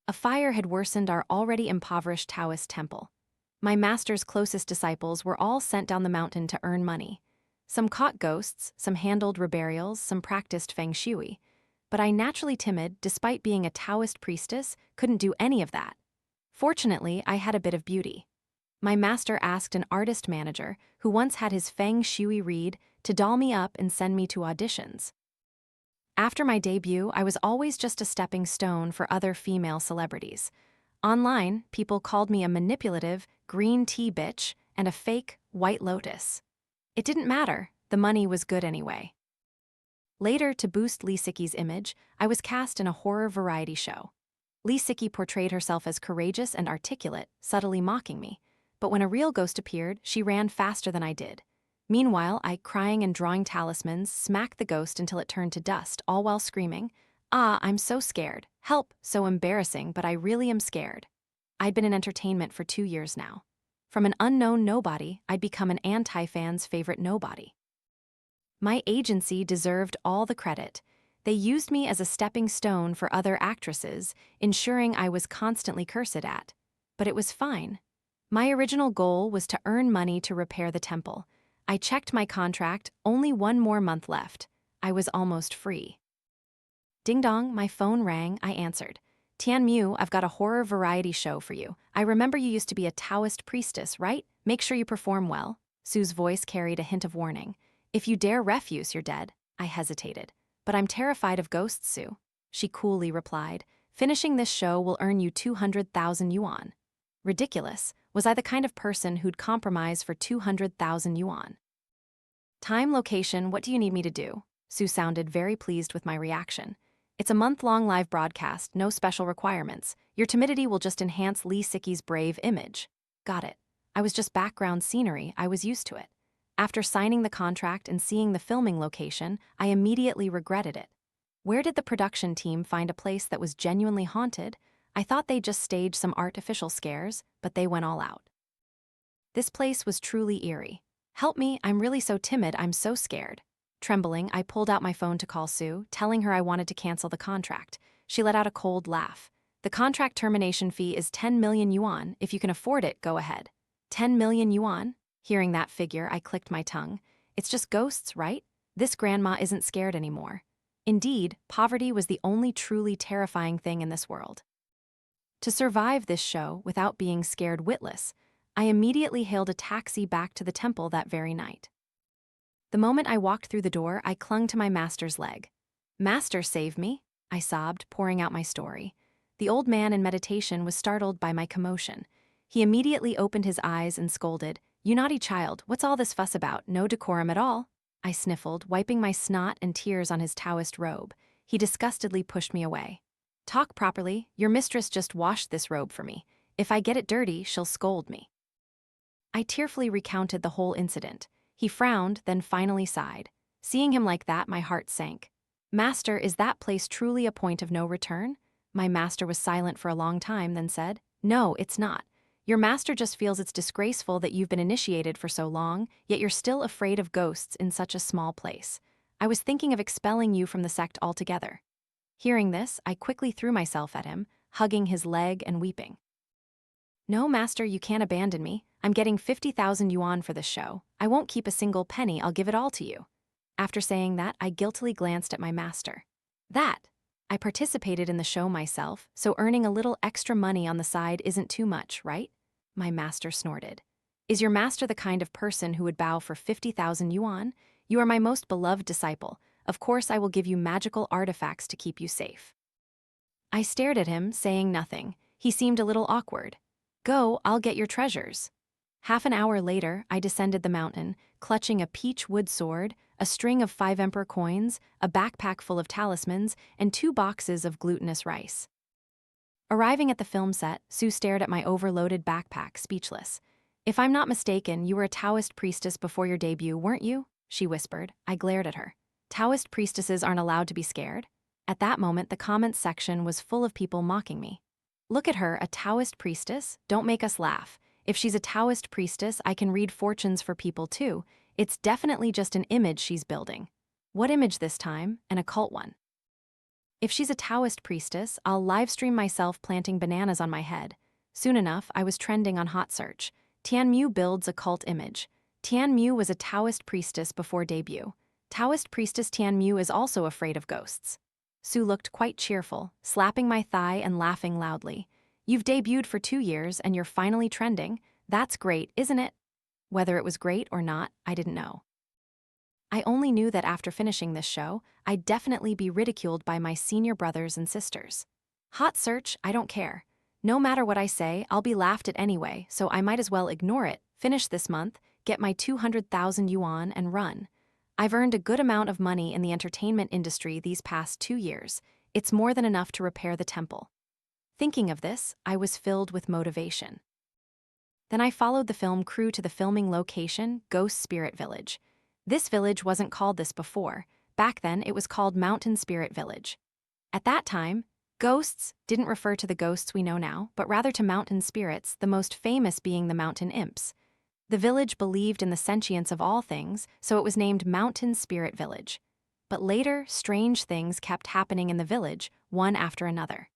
A fire had worsened our already impoverished Taoist temple. My master's closest disciples were all sent down the mountain to earn money. Some caught ghosts, some handled reburials, some practiced feng shui. But I, naturally timid, despite being a Taoist priestess, couldn't do any of that. Fortunately, I had a bit of beauty. My master asked an artist manager, who once had his feng shui read, to doll me up and send me to auditions. After my debut, I was always just a stepping stone for other female celebrities. Online, people called me a manipulative, green tea bitch and a fake, white lotus. It didn't matter, the money was good anyway. Later, to boost Lee Sicky's image, I was cast in a horror variety show. Lee Sicky portrayed herself as courageous and articulate, subtly mocking me. But when a real ghost appeared, she ran faster than I did. Meanwhile, I, crying and drawing talismans, smacked the ghost until it turned to dust, all while screaming, "Ah, I'm so scared. Help, so embarrassing, but I really am scared." I'd been in entertainment for 2 years now. From an unknown nobody, I'd become an anti-fan's favorite nobody. My agency deserved all the credit. They used me as a stepping stone for other actresses, ensuring I was constantly cursed at. But it was fine. My original goal was to earn money to repair the temple. I checked my contract, only 1 more month left. I was almost free. Ding dong, my phone rang, I answered. "Tian Mu, I've got a horror variety show for you. I remember you used to be a Taoist priestess, right? Make sure you perform well." Sue's voice carried a hint of warning. "If you dare refuse, you're dead." I hesitated. "But I'm terrified of ghosts, Sue." She coolly replied, "Finishing this show will earn you 200,000 yuan. Ridiculous. Was I the kind of person who'd compromise for 200,000 yuan? Time, location, what do you need me to do? Sue sounded very pleased with my reaction. It's a month-long live broadcast, no special requirements. Your timidity will just enhance Lee Sicky's brave image. Got it. I was just background scenery, I was used to it. After signing the contract and seeing the filming location, I immediately regretted it. Where did the production team find a place that was genuinely haunted? I thought they'd just stage some artificial scares, but they went all out. This place was truly eerie. "Help me, I'm really so timid, I'm so scared." Trembling, I pulled out my phone to call Sue, telling her I wanted to cancel the contract. She let out a cold laugh. "The contract termination fee is 10 million yuan. If you can afford it, go ahead." 10 million yuan? Hearing that figure, I clicked my tongue. It's just ghosts, right? This grandma isn't scared anymore. Indeed, poverty was the only truly terrifying thing in this world. To survive this show without being scared witless, I immediately hailed a taxi back to the temple that very night. The moment I walked through the door, I clung to my master's leg. "Master, save me," I sobbed, pouring out my story. The old man in meditation was startled by my commotion. He immediately opened his eyes and scolded, "You naughty child, what's all this fuss about? No decorum at all." I sniffled, wiping my snot and tears on his Taoist robe. He disgustedly pushed me away. "Talk properly, your mistress just washed this robe for me. If I get it dirty, she'll scold me." I tearfully recounted the whole incident. He frowned, then finally sighed. Seeing him like that, my heart sank. "Master, is that place truly a point of no return?" My master was silent for a long time, then said, "No, it's not. Your master just feels it's disgraceful that you've been initiated for so long, yet you're still afraid of ghosts in such a small place. I was thinking of expelling you from the sect altogether." Hearing this, I quickly threw myself at him, hugging his leg and weeping. "No, master, you can't abandon me. I'm getting 50,000 yuan for this show. I won't keep a single penny, I'll give it all to you." After saying that, I guiltily glanced at my master. "That? I participated in the show myself, so earning a little extra money on the side isn't too much, right?" My master snorted. "Is your master the kind of person who would bow for 50,000 yuan? You are my most beloved disciple. Of course I will give you magical artifacts to keep you safe." I stared at him, saying nothing. He seemed a little awkward. "Go, I'll get your treasures." Half an hour later, I descended the mountain, clutching a peach wood sword, a string of 5 emperor coins, a backpack full of talismans, and 2 boxes of glutinous rice. Arriving at the film set, Sue stared at my overloaded backpack, speechless. "If I'm not mistaken, you were a Taoist priestess before your debut, weren't you?" she whispered. I glared at her. Taoist priestesses aren't allowed to be scared? At that moment, the comments section was full of people mocking me. "Look at her, a Taoist priestess? Don't make us laugh. If she's a Taoist priestess, I can read fortunes for people too. It's definitely just an image she's building." What image this time? An occult one. If she's a Taoist priestess, I'll livestream myself planting bananas on my head. Soon enough, I was trending on Hot Search. Tian Mu builds a cult image. Tian Mu was a Taoist priestess before debut. Taoist priestess Tian Mu is also afraid of ghosts. Sue looked quite cheerful, slapping my thigh and laughing loudly. You've debuted for 2 years and you're finally trending. That's great, isn't it? Whether it was great or not, I didn't know. I only knew that after finishing this show, I'd definitely be ridiculed by my senior brothers and sisters. Hot Search, I don't care. No matter what I say, I'll be laughed at anyway, so I might as well ignore it, finish this month, get my 200,000 yuan and run. I've earned a good amount of money in the entertainment industry these past 2 years. It's more than enough to repair the temple. Thinking of this, I was filled with motivation. Then I followed the film crew to the filming location, Ghost Spirit Village. This village wasn't called this before. Back then, it was called Mountain Spirit Village. At that time, ghosts didn't refer to the ghosts we know now, but rather to mountain spirits, the most famous being the mountain imps. The village believed in the sentience of all things, so it was named Mountain Spirit Village. But later, strange things kept happening in the village, one after another.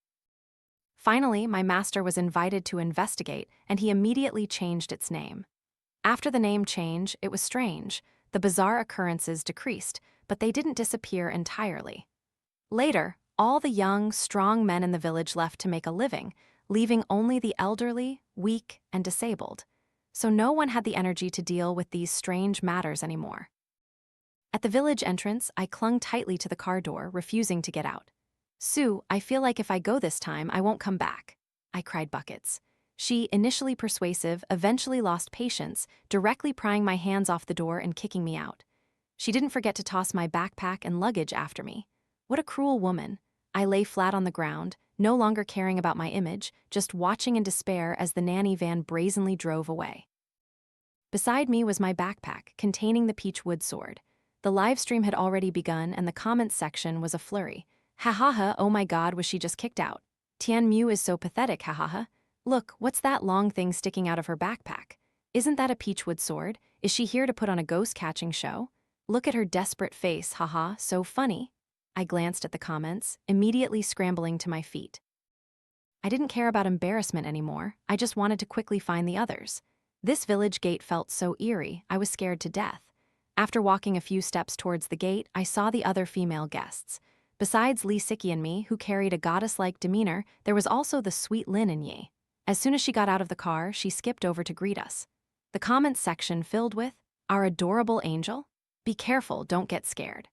Finally, my master was invited to investigate, and he immediately changed its name. After the name change, it was strange. The bizarre occurrences decreased, but they didn't disappear entirely. Later, all the young, strong men in the village left to make a living, leaving only the elderly, weak, and disabled. So no one had the energy to deal with these strange matters anymore. At the village entrance, I clung tightly to the car door, refusing to get out. Sue, I feel like if I go this time, I won't come back, I cried buckets. She, initially persuasive, eventually lost patience, directly prying my hands off the door and kicking me out. She didn't forget to toss my backpack and luggage after me. What a cruel woman. I lay flat on the ground, no longer caring about my image, just watching in despair as the nanny van brazenly drove away. Beside me was my backpack, containing the peach wood sword. The live stream had already begun and the comments section was a flurry. Ha ha ha, oh my god, was she just kicked out? Tian Mu is so pathetic, ha ha ha. Look, what's that long thing sticking out of her backpack? Isn't that a peachwood sword? Is she here to put on a ghost-catching show? Look at her desperate face, haha, so funny. I glanced at the comments, immediately scrambling to my feet. I didn't care about embarrassment anymore, I just wanted to quickly find the others. This village gate felt so eerie, I was scared to death. After walking a few steps towards the gate, I saw the other female guests. Besides Li Siki and me, who carried a goddess-like demeanor, there was also the sweet Lin and Yi. As soon as she got out of the car, she skipped over to greet us. The comments section filled with, "Our adorable angel? Be careful, don't get scared."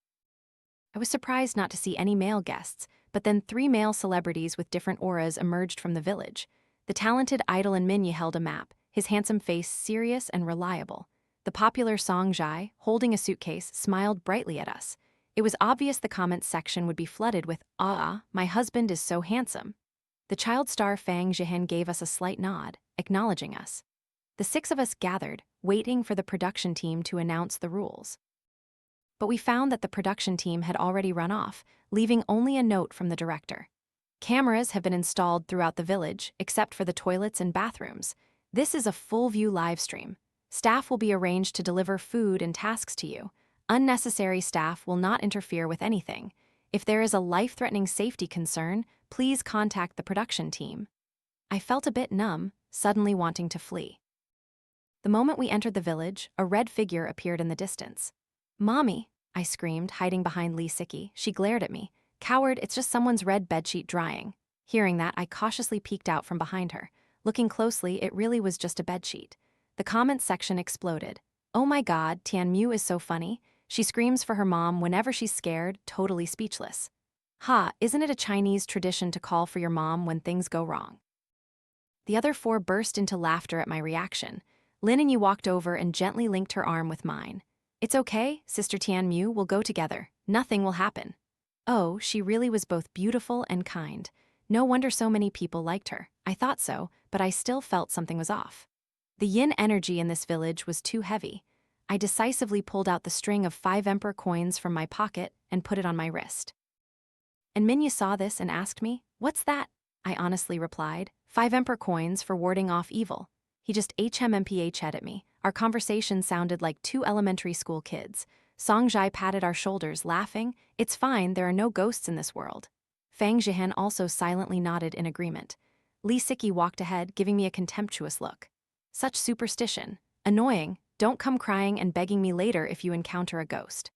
I was surprised not to see any male guests, but then 3 male celebrities with different auras emerged from the village. The talented idol in Minye held a map, his handsome face serious and reliable. The popular Song Jai, holding a suitcase, smiled brightly at us. It was obvious the comments section would be flooded with, "Ah, my husband is so handsome." The child star Fang Jihin gave us a slight nod, acknowledging us. The 6 of us gathered, waiting for the production team to announce the rules. But we found that the production team had already run off, leaving only a note from the director. Cameras have been installed throughout the village, except for the toilets and bathrooms. This is a full-view live stream. Staff will be arranged to deliver food and tasks to you. Unnecessary staff will not interfere with anything. If there is a life-threatening safety concern, please contact the production team. I felt a bit numb, suddenly wanting to flee. The moment we entered the village, a red figure appeared in the distance. "Mommy," I screamed, hiding behind Li Siki. She glared at me. "Coward, it's just someone's red bedsheet drying." Hearing that, I cautiously peeked out from behind her. Looking closely, it really was just a bedsheet. The comments section exploded. "Oh my god, Tian Mu is so funny. She screams for her mom whenever she's scared, totally speechless. Ha, isn't it a Chinese tradition to call for your mom when things go wrong?" The other 4 burst into laughter at my reaction. Lin and Yi walked over and gently linked her arm with mine. "It's okay, Sister Tian Mu, we'll go together. Nothing will happen." Oh, she really was both beautiful and kind. No wonder so many people liked her. I thought so, but I still felt something was off. The yin energy in this village was too heavy. I decisively pulled out the string of 5 emperor coins from my pocket and put it on my wrist. And Minye saw this and asked me, "What's that?" I honestly replied, 5 emperor coins for warding off evil." He just HMMPH'd at me. Our conversation sounded like 2 elementary school kids. Songjai patted our shoulders, laughing. "It's fine, there are no ghosts in this world." Fang Zhihan also silently nodded in agreement. Li Siki walked ahead, giving me a contemptuous look. Such superstition. Annoying. Don't come crying and begging me later if you encounter a ghost.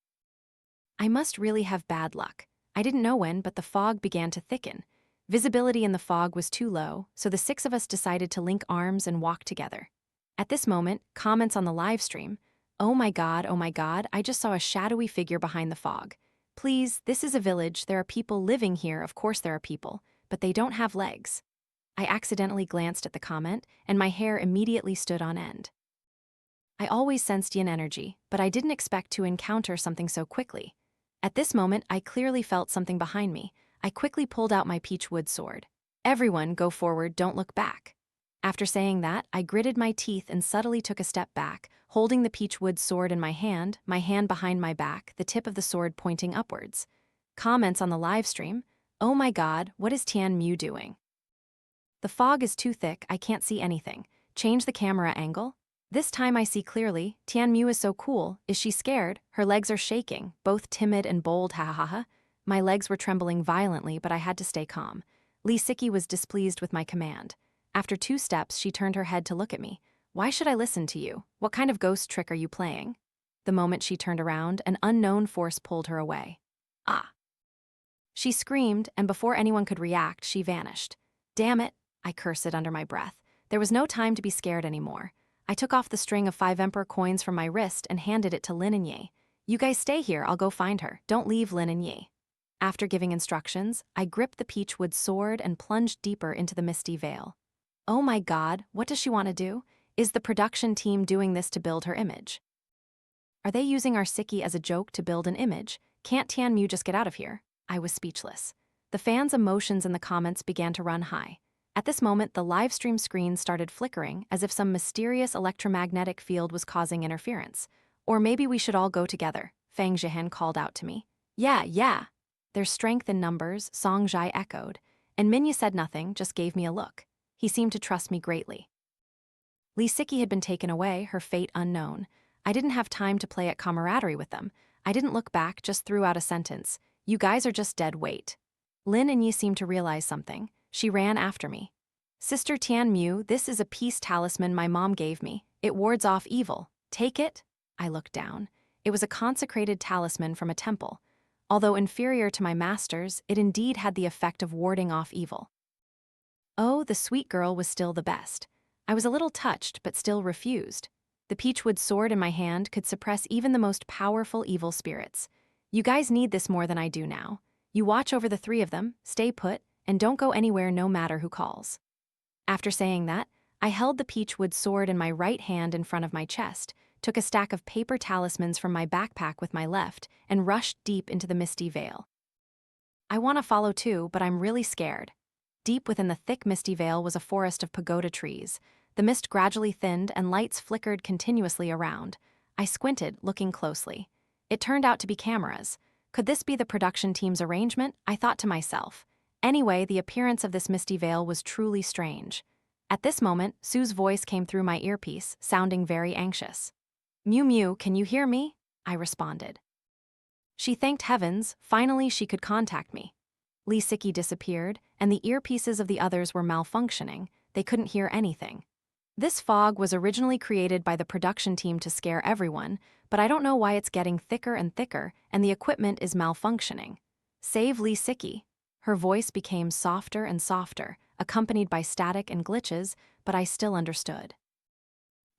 I must really have bad luck. I didn't know when, but the fog began to thicken. Visibility in the fog was too low, so the 6 of us decided to link arms and walk together. At this moment, comments on the live stream, oh my god, I just saw a shadowy figure behind the fog. Please, this is a village, there are people living here, of course there are people, but they don't have legs. I accidentally glanced at the comment, and my hair immediately stood on end. I always sensed yin energy, but I didn't expect to encounter something so quickly. At this moment, I clearly felt something behind me. I quickly pulled out my peach wood sword. Everyone, go forward, don't look back. After saying that, I gritted my teeth and subtly took a step back, holding the peach wood sword in my hand behind my back, the tip of the sword pointing upwards. Comments on the live stream, oh my god, what is Tian Mu doing? The fog is too thick, I can't see anything. Change the camera angle. This time I see clearly. Tian Mu is so cool. Is she scared? Her legs are shaking, both timid and bold, ha ha ha. My legs were trembling violently, but I had to stay calm. Li Siki was displeased with my command. After 2 steps, she turned her head to look at me. Why should I listen to you? What kind of ghost trick are you playing? The moment she turned around, an unknown force pulled her away. Ah! She screamed, and before anyone could react, she vanished. Damn it! I cursed under my breath. There was no time to be scared anymore. I took off the string of 5 emperor coins from my wrist and handed it to Lin and Ye. You guys stay here, I'll go find her. Don't leave, Lin and Ye. After giving instructions, I gripped the peachwood sword and plunged deeper into the misty veil. Oh my god, what does she want to do? Is the production team doing this to build her image? Are they using our Siki as a joke to build an image? Can't Tian Mu just get out of here? I was speechless. The fans' emotions in the comments began to run high. At this moment, the live stream screen started flickering as if some mysterious electromagnetic field was causing interference. Or maybe we should all go together, Fang Zhihan called out to me. Yeah. There's strength in numbers, Song Zhai echoed, and Minya said nothing, just gave me a look. He seemed to trust me greatly. Li Siki had been taken away, her fate unknown. I didn't have time to play at camaraderie with them. I didn't look back, just threw out a sentence. You guys are just dead weight. Lin and Yi seemed to realize something. She ran after me. Sister Tian Mu, this is a peace talisman my mom gave me. It wards off evil. Take it? I looked down. It was a consecrated talisman from a temple. Although inferior to my master's, it indeed had the effect of warding off evil. Oh, the sweet girl was still the best. I was a little touched, but still refused. The peachwood sword in my hand could suppress even the most powerful evil spirits. You guys need this more than I do now. You watch over the 3 of them, stay put, and don't go anywhere no matter who calls. After saying that, I held the peachwood sword in my right hand in front of my chest, took a stack of paper talismans from my backpack with my left, and rushed deep into the misty veil. I want to follow too, but I'm really scared. Deep within the thick misty veil was a forest of pagoda trees. The mist gradually thinned and lights flickered continuously around. I squinted, looking closely. It turned out to be cameras. Could this be the production team's arrangement? I thought to myself. Anyway, the appearance of this misty veil was truly strange. At this moment, Sue's voice came through my earpiece, sounding very anxious. Mew, can you hear me? I responded. She thanked heavens, finally she could contact me. Li Siki disappeared, and the earpieces of the others were malfunctioning. They couldn't hear anything. This fog was originally created by the production team to scare everyone, but I don't know why it's getting thicker and thicker, and the equipment is malfunctioning. Save Li Siki. Her voice became softer and softer, accompanied by static and glitches, but I still understood.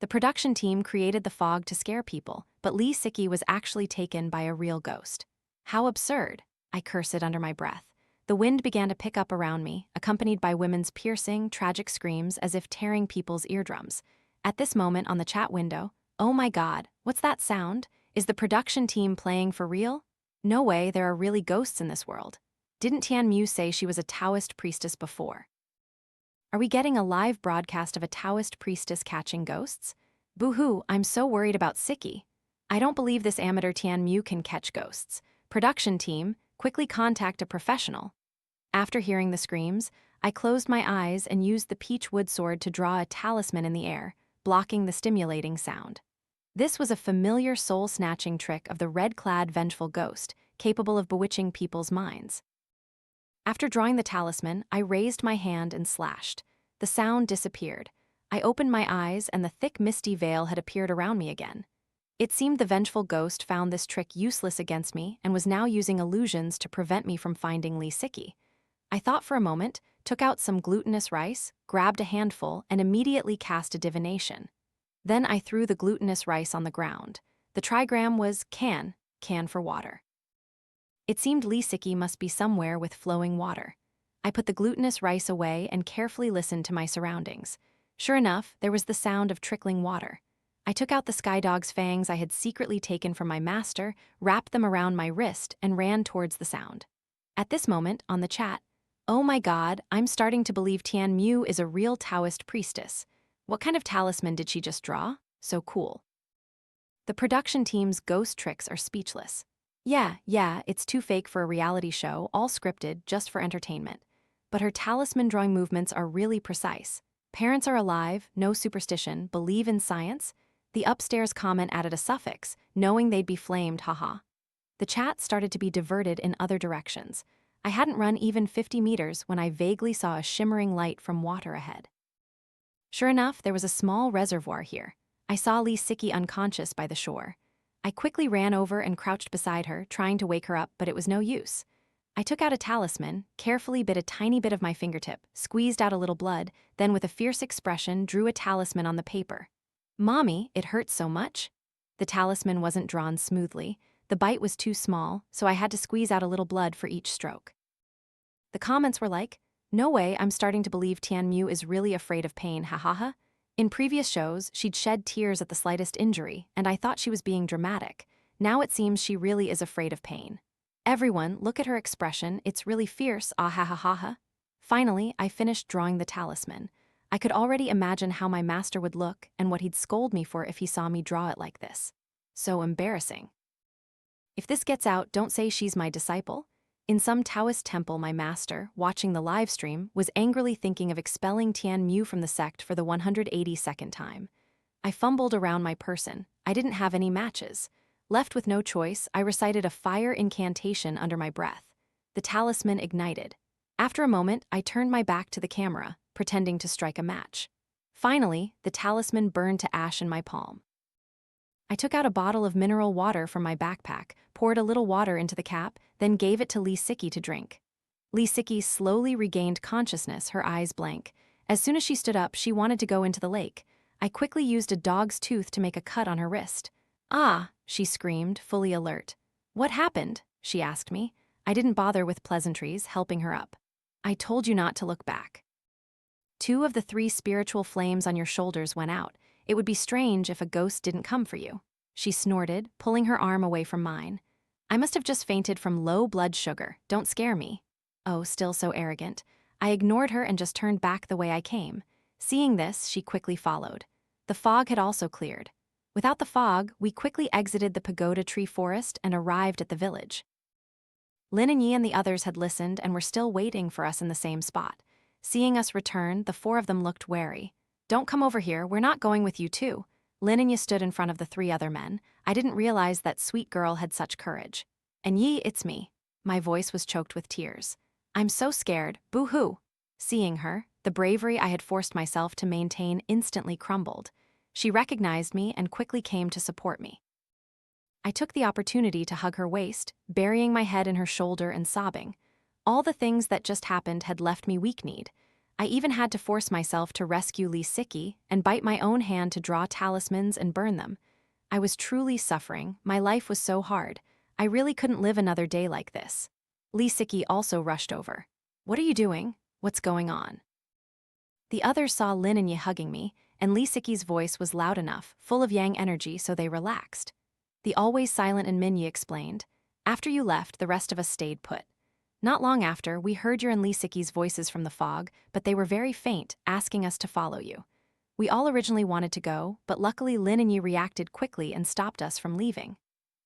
The production team created the fog to scare people, but Li Siki was actually taken by a real ghost. How absurd! I cursed under my breath. The wind began to pick up around me, accompanied by women's piercing, tragic screams as if tearing people's eardrums. At this moment on the chat window, oh my god, what's that sound? Is the production team playing for real? No way, there are really ghosts in this world. Didn't Tian Mu say she was a Taoist priestess before? Are we getting a live broadcast of a Taoist priestess catching ghosts? Boo-hoo, I'm so worried about Siki. I don't believe this amateur Tian Mu can catch ghosts. Production team, quickly contact a professional. After hearing the screams, I closed my eyes and used the peach wood sword to draw a talisman in the air, blocking the stimulating sound. This was a familiar soul-snatching trick of the red-clad vengeful ghost, capable of bewitching people's minds. After drawing the talisman, I raised my hand and slashed. The sound disappeared. I opened my eyes and the thick misty veil had appeared around me again. It seemed the vengeful ghost found this trick useless against me and was now using illusions to prevent me from finding Lee Siki. I thought for a moment, took out some glutinous rice, grabbed a handful, and immediately cast a divination. Then I threw the glutinous rice on the ground. The trigram was can for water. It seemed Lee Siki must be somewhere with flowing water. I put the glutinous rice away and carefully listened to my surroundings. Sure enough, there was the sound of trickling water. I took out the skydog's fangs I had secretly taken from my master, wrapped them around my wrist, and ran towards the sound. At this moment, on the chat, "Oh my god, I'm starting to believe Tian Mu is a real Taoist priestess. What kind of talisman did she just draw? So cool." The production team's ghost tricks are speechless. Yeah, it's too fake for a reality show, all scripted, just for entertainment. But her talisman drawing movements are really precise. Parents are alive, no superstition, believe in science. The upstairs comment added a suffix, knowing they'd be flamed, haha. The chat started to be diverted in other directions. I hadn't run even 50 meters when I vaguely saw a shimmering light from water ahead. Sure enough, there was a small reservoir here. I saw Lee Siki unconscious by the shore. I quickly ran over and crouched beside her, trying to wake her up, but it was no use. I took out a talisman, carefully bit a tiny bit of my fingertip, squeezed out a little blood, then with a fierce expression drew a talisman on the paper. "Mommy, it hurts so much." The talisman wasn't drawn smoothly. The bite was too small, so I had to squeeze out a little blood for each stroke. The comments were like, "No way, I'm starting to believe Tian Mu is really afraid of pain, hahaha." In previous shows, she'd shed tears at the slightest injury, and I thought she was being dramatic. Now it seems she really is afraid of pain. "Everyone, look at her expression, it's really fierce, ah-ha-ha-ha." Finally, I finished drawing the talisman. I could already imagine how my master would look and what he'd scold me for if he saw me draw it like this. So embarrassing. If this gets out, don't say she's my disciple. In some Taoist temple, my master, watching the live stream, was angrily thinking of expelling Tian Mu from the sect for the 182nd time. I fumbled around my person. I didn't have any matches. Left with no choice, I recited a fire incantation under my breath. The talisman ignited. After a moment, I turned my back to the camera, pretending to strike a match. Finally, the talisman burned to ash in my palm. I took out a bottle of mineral water from my backpack, poured a little water into the cap, then gave it to Lee Siki to drink. Lee Siki slowly regained consciousness, her eyes blank. As soon as she stood up, she wanted to go into the lake. I quickly used a dog's tooth to make a cut on her wrist. "Ah," she screamed, fully alert. "What happened?" she asked me. I didn't bother with pleasantries, helping her up. "I told you not to look back. 2 of the 3 spiritual flames on your shoulders went out. It would be strange if a ghost didn't come for you." She snorted, pulling her arm away from mine. "I must have just fainted from low blood sugar. Don't scare me." Oh, still so arrogant. I ignored her and just turned back the way I came. Seeing this, she quickly followed. The fog had also cleared. Without the fog, we quickly exited the pagoda tree forest and arrived at the village. Lin and Yi and the others had listened and were still waiting for us in the same spot. Seeing us return, the 4 of them looked wary. "Don't come over here, we're not going with you too." Lin and Yi stood in front of the 3 other men. I didn't realize that sweet girl had such courage. "And Yi, it's me." My voice was choked with tears. "I'm so scared, boo-hoo." Seeing her, the bravery I had forced myself to maintain instantly crumbled. She recognized me and quickly came to support me. I took the opportunity to hug her waist, burying my head in her shoulder and sobbing. All the things that just happened had left me weak-kneed. I even had to force myself to rescue Lee Siki and bite my own hand to draw talismans and burn them. I was truly suffering. My life was so hard. I really couldn't live another day like this. Lee Siki also rushed over. "What are you doing? What's going on?" The others saw Lin and Yi hugging me, and Lee Siki's voice was loud enough, full of yang energy, so they relaxed. The always silent and Min Yi explained, "After you left, the rest of us stayed put. Not long after, we heard your and Lee Siki's voices from the fog, but they were very faint, asking us to follow you. We all originally wanted to go, but luckily Lin and Yi reacted quickly and stopped us from leaving."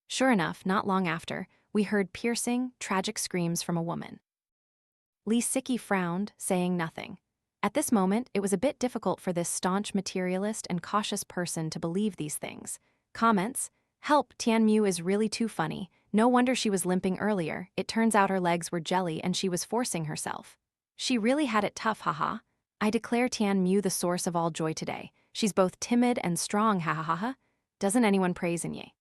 Sure enough, not long after, we heard piercing, tragic screams from a woman. Lee Siki frowned, saying nothing. At this moment, it was a bit difficult for this staunch materialist and cautious person to believe these things. Comments: "Help, Tian Mu is really too funny. No wonder she was limping earlier. It turns out her legs were jelly and she was forcing herself. She really had it tough, haha. I declare Tian Mu the source of all joy today. She's both timid and strong, ha ha ha ha. Doesn't anyone praise Ye?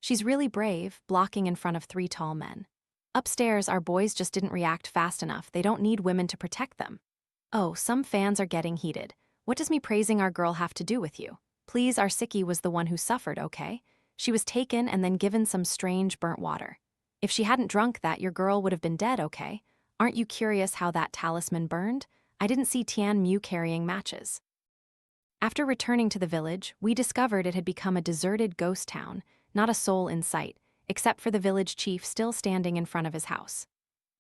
She's really brave, blocking in front of 3 tall men. Upstairs, our boys just didn't react fast enough. They don't need women to protect them. Oh, some fans are getting heated. What does me praising our girl have to do with you? Please, our sickie was the one who suffered, okay? She was taken and then given some strange burnt water. If she hadn't drunk that, your girl would have been dead, okay? Aren't you curious how that talisman burned? I didn't see Tian Mu carrying matches. After returning to the village, we discovered it had become a deserted ghost town, not a soul in sight, except for the village chief still standing in front of his house.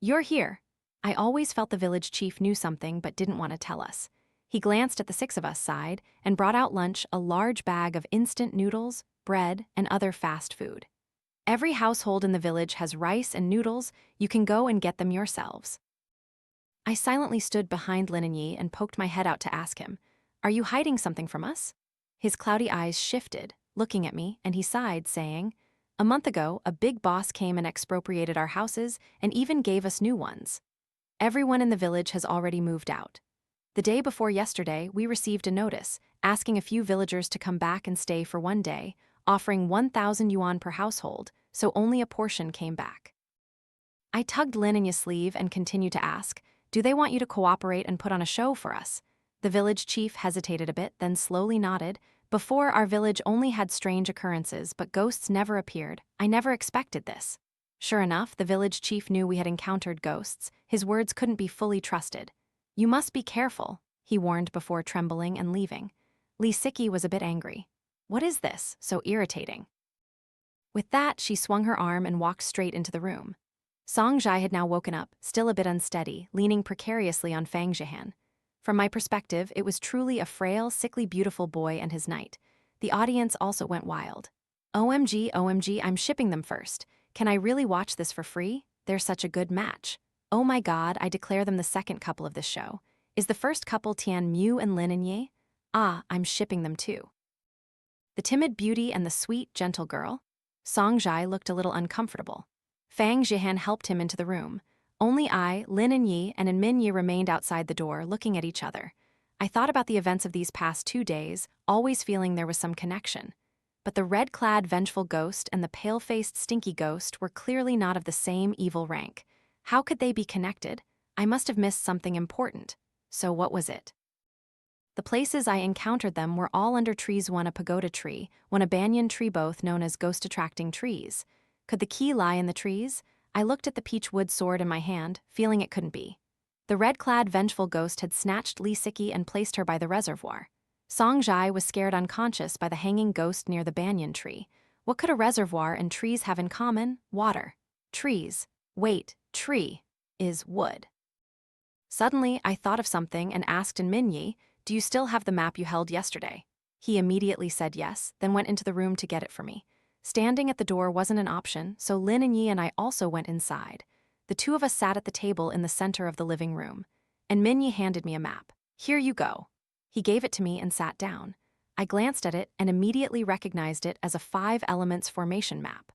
You're here. I always felt the village chief knew something but didn't want to tell us. He glanced at the 6 of us side and brought out lunch, a large bag of instant noodles, bread, and other fast food. Every household in the village has rice and noodles. You can go and get them yourselves. I silently stood behind Lin and Yi and poked my head out to ask him, "Are you hiding something from us?" His cloudy eyes shifted, looking at me, and he sighed, saying, "A month ago, a big boss came and expropriated our houses and even gave us new ones. Everyone in the village has already moved out. The day before yesterday, we received a notice asking a few villagers to come back and stay for 1 day, offering 1,000 yuan per household, so only a portion came back." I tugged Lin and Yi's sleeve and continued to ask, "Do they want you to cooperate and put on a show for us?" The village chief hesitated a bit, then slowly nodded. "Before, our village only had strange occurrences, but ghosts never appeared. I never expected this." Sure enough, the village chief knew we had encountered ghosts. His words couldn't be fully trusted. "You must be careful," he warned before trembling and leaving. Li Siki was a bit angry. "What is this? So irritating." With that, she swung her arm and walked straight into the room. Song Zhai had now woken up, still a bit unsteady, leaning precariously on Fang Zhihan. From my perspective, it was truly a frail, sickly beautiful boy and his knight. The audience also went wild. "OMG, OMG, I'm shipping them first. Can I really watch this for free? They're such a good match. Oh my god, I declare them the second couple of this show. Is the first couple Tian Mu and Lin and Ye? Ah, I'm shipping them too." The timid beauty and the sweet, gentle girl? Song Zhai looked a little uncomfortable. Fang Zhihan helped him into the room. Only I, Lin and Yi, and Min Yi remained outside the door, looking at each other. I thought about the events of these past 2 days, always feeling there was some connection. But the red-clad vengeful ghost and the pale-faced stinky ghost were clearly not of the same evil rank. How could they be connected? I must have missed something important. So what was it? The places I encountered them were all under trees, one a pagoda tree, one a banyan tree, both known as ghost-attracting trees. Could the key lie in the trees? I looked at the peach wood sword in my hand, feeling it couldn't be. The red-clad vengeful ghost had snatched Li Siki and placed her by the reservoir. Song Zhai was scared unconscious by the hanging ghost near the banyan tree. What could a reservoir and trees have in common? Water. Trees. Wait, tree is wood. Suddenly, I thought of something and asked Min Yi, "Do you still have the map you held yesterday?" He immediately said yes, then went into the room to get it for me. Standing at the door wasn't an option, so Lin and Yi and I also went inside. The 2 of us sat at the table in the center of the living room, and Min Yi handed me a map. "Here you go." He gave it to me and sat down. I glanced at it and immediately recognized it as a 5 elements formation map.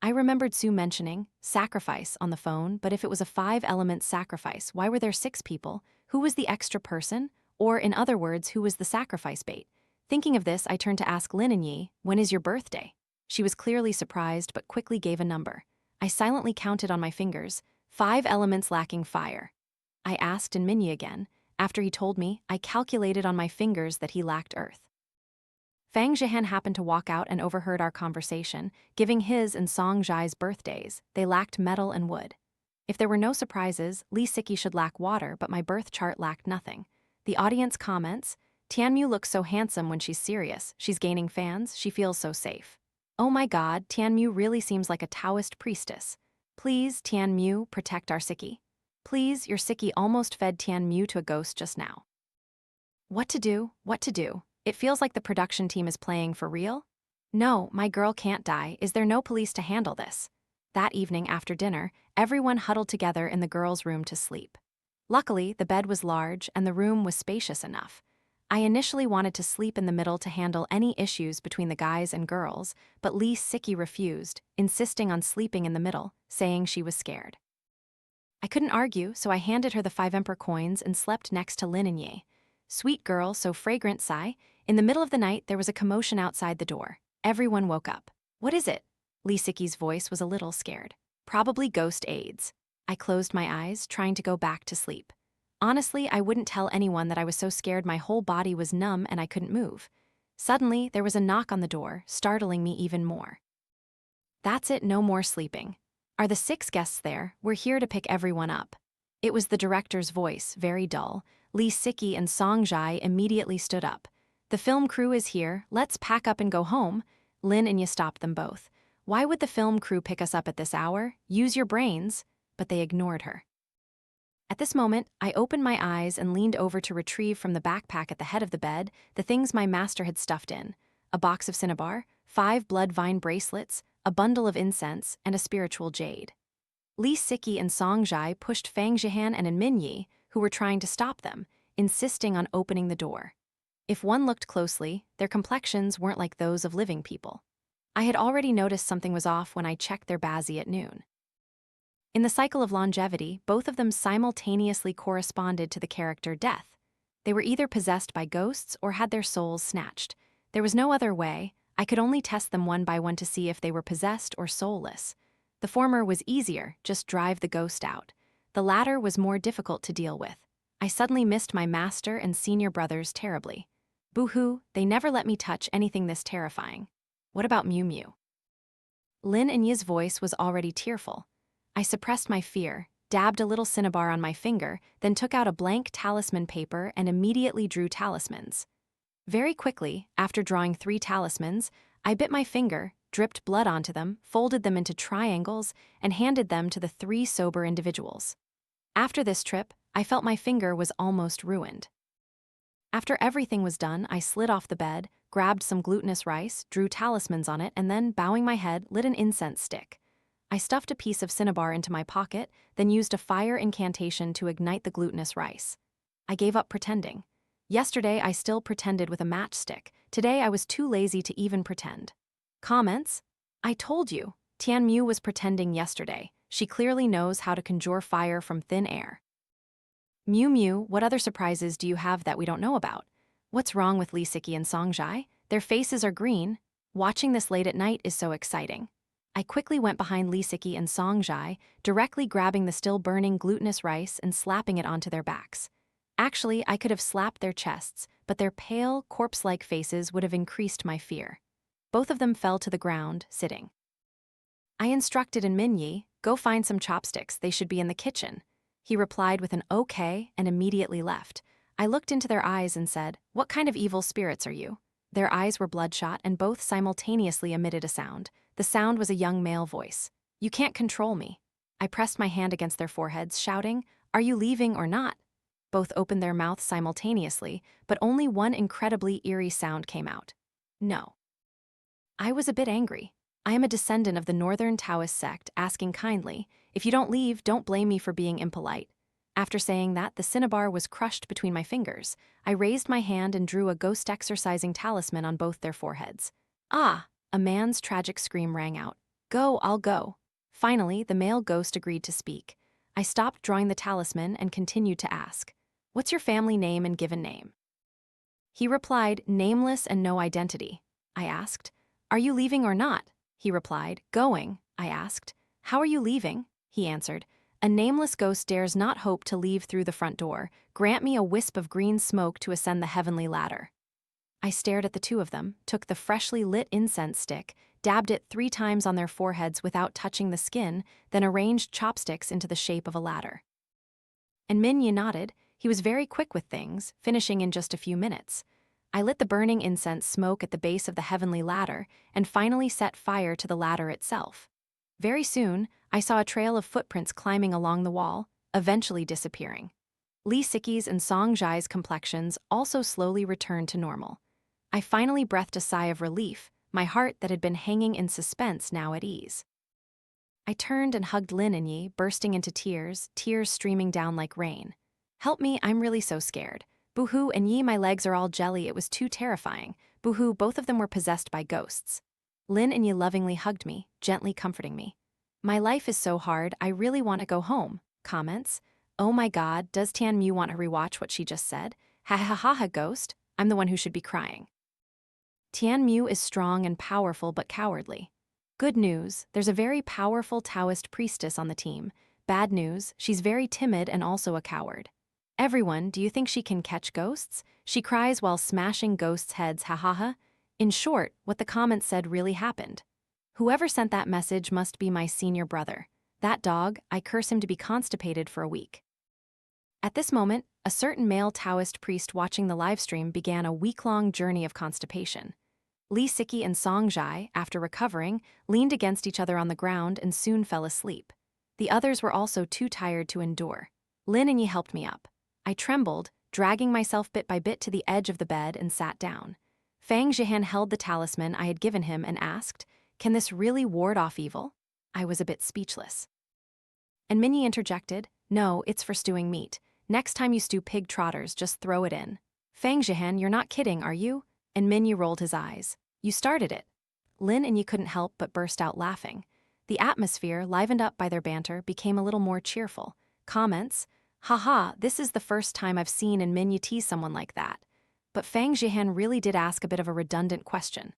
I remembered Sue mentioning sacrifice on the phone, but if it was a 5 element sacrifice, why were there 6 people? Who was the extra person? Or, in other words, who was the sacrifice bait? Thinking of this, I turned to ask Lin and Yi, "When is your birthday?" She was clearly surprised, but quickly gave a number. I silently counted on my fingers, 5 elements lacking fire. I asked Min Yi again. After he told me, I calculated on my fingers that he lacked earth. Fang Zhihan happened to walk out and overheard our conversation, giving his and Song Zhai's birthdays. They lacked metal and wood. If there were no surprises, Li Siki should lack water, but my birth chart lacked nothing. The audience comments, "Tian Mu looks so handsome when she's serious. She's gaining fans. She feels so safe. Oh my god, Tian Mu really seems like a Taoist priestess. Please, Tian Mu, protect our Siki. Please, your Siki almost fed Tian Mu to a ghost just now." What to do? What to do? It feels like the production team is playing for real. No, my girl can't die. Is there no police to handle this? That evening after dinner, everyone huddled together in the girls' room to sleep. Luckily, the bed was large and the room was spacious enough. I initially wanted to sleep in the middle to handle any issues between the guys and girls, but Lee Siki refused, insisting on sleeping in the middle, saying she was scared. I couldn't argue, so I handed her the 5 emperor coins and slept next to Lin and Ye. Sweet girl, so fragrant, sigh. In the middle of the night, there was a commotion outside the door. Everyone woke up. What is it? Lee Siki's voice was a little scared. Probably ghost aids. I closed my eyes, trying to go back to sleep. Honestly, I wouldn't tell anyone that I was so scared my whole body was numb and I couldn't move. Suddenly, there was a knock on the door, startling me even more. That's it, no more sleeping. Are the 6 guests there? We're here to pick everyone up. It was the director's voice, very dull. Lee Siki and Song Jai immediately stood up. The film crew is here, let's pack up and go home. Lin and Ye stopped them both. Why would the film crew pick us up at this hour? Use your brains. But they ignored her. At this moment, I opened my eyes and leaned over to retrieve from the backpack at the head of the bed the things my master had stuffed in: a box of cinnabar, 5 blood vine bracelets, a bundle of incense, and a spiritual jade. Lee Siki and Song Jai pushed Fang Jihan and Min Yi, who were trying to stop them, insisting on opening the door. If one looked closely, their complexions weren't like those of living people. I had already noticed something was off when I checked their bazi at noon. In the cycle of longevity, both of them simultaneously corresponded to the character death. They were either possessed by ghosts or had their souls snatched. There was no other way. I could only test them one by one to see if they were possessed or soulless. The former was easier, just drive the ghost out. The latter was more difficult to deal with. I suddenly missed my master and senior brothers terribly. Boo-hoo, they never let me touch anything this terrifying. What about Miu Miu? Lin and Ye's voice was already tearful. I suppressed my fear, dabbed a little cinnabar on my finger, then took out a blank talisman paper and immediately drew talismans. Very quickly, after drawing 3 talismans, I bit my finger, dripped blood onto them, folded them into triangles, and handed them to the 3 sober individuals. After this trip, I felt my finger was almost ruined. After everything was done, I slid off the bed, grabbed some glutinous rice, drew talismans on it, and then, bowing my head, lit an incense stick. I stuffed a piece of cinnabar into my pocket, then used a fire incantation to ignite the glutinous rice. I gave up pretending. Yesterday, I still pretended with a matchstick. Today, I was too lazy to even pretend. Comments? I told you, Tian Mu was pretending yesterday. She clearly knows how to conjure fire from thin air. Miu Miu, what other surprises do you have that we don't know about? What's wrong with Lee Siki and Song Jai? Their faces are green. Watching this late at night is so exciting. I quickly went behind Lee Siki and Song Jai, directly grabbing the still-burning glutinous rice and slapping it onto their backs. Actually, I could have slapped their chests, but their pale, corpse-like faces would have increased my fear. Both of them fell to the ground, sitting. I instructed Min Yi, go find some chopsticks, they should be in the kitchen. He replied with an okay and immediately left. I looked into their eyes and said, what kind of evil spirits are you? Their eyes were bloodshot and both simultaneously emitted a sound. The sound was a young male voice. You can't control me. I pressed my hand against their foreheads, shouting, are you leaving or not? Both opened their mouths simultaneously, but only one incredibly eerie sound came out. No. I was a bit angry. I am a descendant of the Northern Taoist sect, asking kindly, if you don't leave, don't blame me for being impolite. After saying that, the cinnabar was crushed between my fingers. I raised my hand and drew a ghost exorcising talisman on both their foreheads. Ah! A man's tragic scream rang out. Go, I'll go. Finally, the male ghost agreed to speak. I stopped drawing the talisman and continued to ask, what's your family name and given name? He replied, nameless and no identity. I asked, are you leaving or not? He replied, going. I asked, how are you leaving? He answered, a nameless ghost dares not hope to leave through the front door. Grant me a wisp of green smoke to ascend the heavenly ladder. I stared at the 2 of them, took the freshly lit incense stick, dabbed it 3 times on their foreheads without touching the skin, then arranged chopsticks into the shape of a ladder. And Min Yi nodded. He was very quick with things, finishing in just a few minutes. I lit the burning incense smoke at the base of the heavenly ladder and finally set fire to the ladder itself. Very soon, I saw a trail of footprints climbing along the wall, eventually disappearing. Lee Siki's and Song Jai's complexions also slowly returned to normal. I finally breathed a sigh of relief, my heart that had been hanging in suspense now at ease. I turned and hugged Lin and Yi, bursting into tears, tears streaming down like rain. Help me, I'm really so scared. Boo-hoo and Yi, my legs are all jelly, it was too terrifying. Boo-hoo, both of them were possessed by ghosts. Lin and Yi lovingly hugged me, gently comforting me. My life is so hard, I really want to go home. Comments. Oh my god, does Tian Mu want to rewatch what she just said? Ha ha ha ha, ghost. I'm the one who should be crying. Tian Mu is strong and powerful but cowardly. Good news, there's a very powerful Taoist priestess on the team. Bad news, she's very timid and also a coward. Everyone, do you think she can catch ghosts? She cries while smashing ghosts' heads, ha ha ha. In short, what the comments said really happened. Whoever sent that message must be my senior brother. That dog, I curse him to be constipated for a week. At this moment, a certain male Taoist priest watching the livestream began a week-long journey of constipation. Li Siki and Song Jai, after recovering, leaned against each other on the ground and soon fell asleep. The others were also too tired to endure. Lin and Yi helped me up. I trembled, dragging myself bit by bit to the edge of the bed and sat down. Fang Zhihan held the talisman I had given him and asked, "Can this really ward off evil?" I was a bit speechless. And Minnie interjected, "No, it's for stewing meat. Next time you stew pig trotters, just throw it in." Fang Zhihan, you're not kidding, are you? And Minnie rolled his eyes. You started it. Lin and Yi couldn't help but burst out laughing. The atmosphere, livened up by their banter, became a little more cheerful. Comments. Haha, this is the first time I've seen and Minnie tease someone like that. But Fang Zhihan really did ask a bit of a redundant question.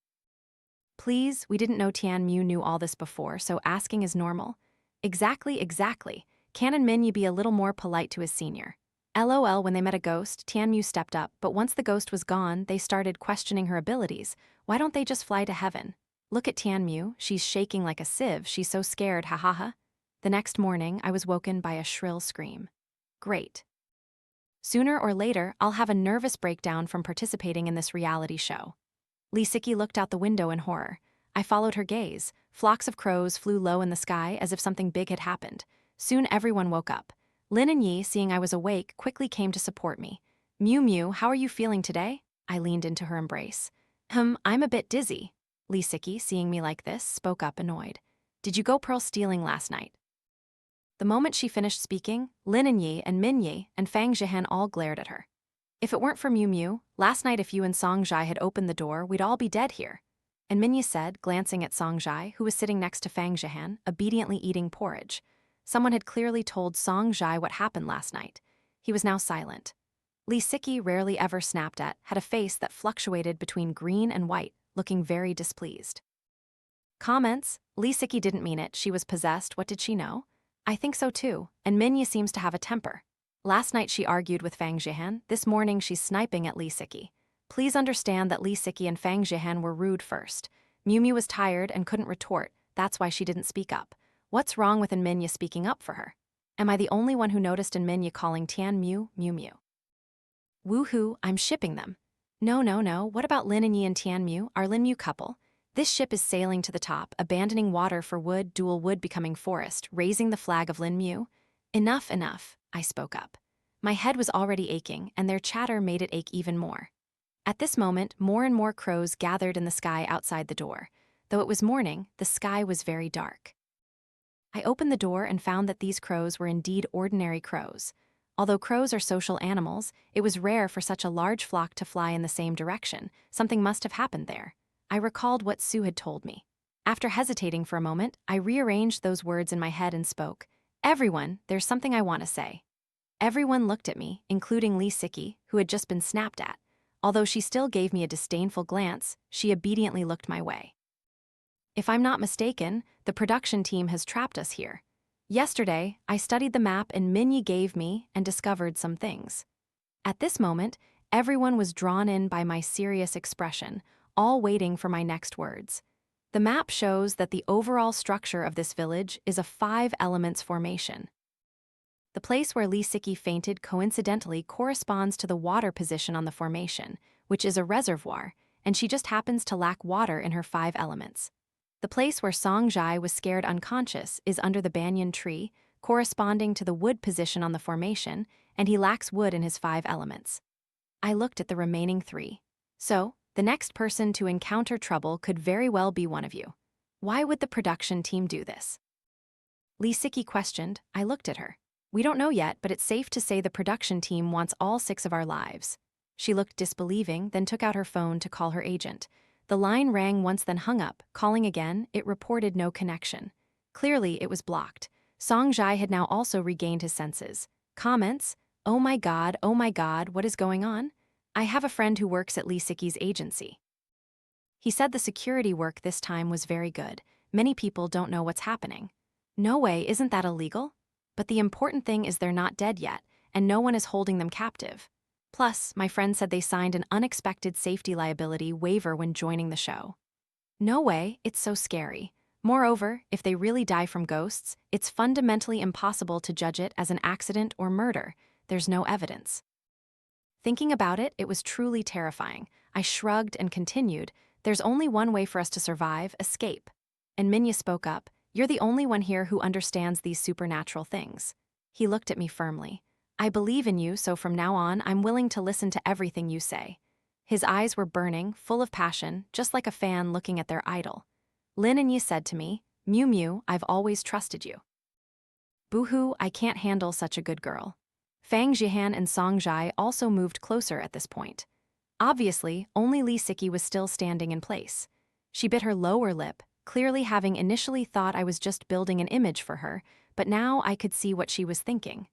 Please, we didn't know Tian Mu knew all this before, so asking is normal. Exactly. Can and Minnie be a little more polite to his senior? LOL, when they met a ghost, Tian Mu stepped up, but once the ghost was gone, they started questioning her abilities. Why don't they just fly to heaven? Look at Tian Mu, she's shaking like a sieve, she's so scared, ha ha ha. The next morning, I was woken by a shrill scream. Great. Sooner or later, I'll have a nervous breakdown from participating in this reality show. Li Siki looked out the window in horror. I followed her gaze. Flocks of crows flew low in the sky as if something big had happened. Soon everyone woke up. Lin and Yi, seeing I was awake, quickly came to support me. Mew, how are you feeling today? I leaned into her embrace. I'm a bit dizzy. Li Siki, seeing me like this, spoke up annoyed. Did you go pearl stealing last night? The moment she finished speaking, Lin and Yi and Min Yi and Fang Zhihan all glared at her. If it weren't for Mew, last night if you and Song Jai had opened the door, we'd all be dead here. And Min Yi said, glancing at Song Jai, who was sitting next to Fang Zhihan, obediently eating porridge. Someone had clearly told Song Jai what happened last night. He was now silent. Li Siki, rarely ever snapped at, had a face that fluctuated between green and white, looking very displeased. Comments. Li Siki didn't mean it, she was possessed, what did she know? I think so too, and Min Yi seems to have a temper. Last night she argued with Fang Zhihan, this morning she's sniping at Li Siki. Please understand that Li Siki and Fang Zhihan were rude first. Mew was tired and couldn't retort, that's why she didn't speak up. What's wrong with Min Yi speaking up for her? Am I the only one who noticed Min Yi calling Tian Mu, Mew? Woohoo, I'm shipping them. No, what about Lin and Yi and Tian Mu, our Lin Mu couple? This ship is sailing to the top, abandoning water for wood, dual wood becoming forest, raising the flag of Lin Mu. Enough, I spoke up. My head was already aching, and their chatter made it ache even more. At this moment, more and more crows gathered in the sky outside the door. Though it was morning, the sky was very dark. I opened the door and found that these crows were indeed ordinary crows. Although crows are social animals, it was rare for such a large flock to fly in the same direction. Something must have happened there. I recalled what Sue had told me. After hesitating for a moment, I rearranged those words in my head and spoke. Everyone, there's something I want to say. Everyone looked at me, including Li Siki, who had just been snapped at. Although she still gave me a disdainful glance, she obediently looked my way. If I'm not mistaken, the production team has trapped us here. Yesterday, I studied the map and Min Yi gave me and discovered some things. At this moment, everyone was drawn in by my serious expression, all waiting for my next words. The map shows that the overall structure of this village is a 5 elements formation. The place where Li Siki fainted coincidentally corresponds to the water position on the formation, which is a reservoir, and she just happens to lack water in her 5 elements. The place where Song Jai was scared unconscious is under the banyan tree, corresponding to the wood position on the formation, and he lacks wood in his 5 elements. I looked at the remaining 3. So, the next person to encounter trouble could very well be one of you. Why would the production team do this? Li Siki questioned. I looked at her. We don't know yet, but it's safe to say the production team wants all 6 of our lives. She looked disbelieving, then took out her phone to call her agent. The line rang once then hung up. Calling again, it reported no connection. Clearly, it was blocked. Song Jai had now also regained his senses. Comments? Oh my god, what is going on? I have a friend who works at Lee Siki's agency. He said the security work this time was very good. Many people don't know what's happening. No way, isn't that illegal? But the important thing is they're not dead yet, and no one is holding them captive. Plus, my friend said they signed an unexpected safety liability waiver when joining the show. No way, it's so scary. Moreover, if they really die from ghosts, it's fundamentally impossible to judge it as an accident or murder. There's no evidence. Thinking about it, it was truly terrifying. I shrugged and continued, there's only one way for us to survive, escape. And Minya spoke up, you're the only one here who understands these supernatural things. He looked at me firmly. I believe in you, so from now on, I'm willing to listen to everything you say. His eyes were burning, full of passion, just like a fan looking at their idol. Lin and Yi said to me, Mew Mew, I've always trusted you. Boo-hoo, I can't handle such a good girl. Fang Jihan and Song Jai also moved closer at this point. Obviously, only Lee Siki was still standing in place. She bit her lower lip, clearly having initially thought I was just building an image for her, but now I could see what she was thinking.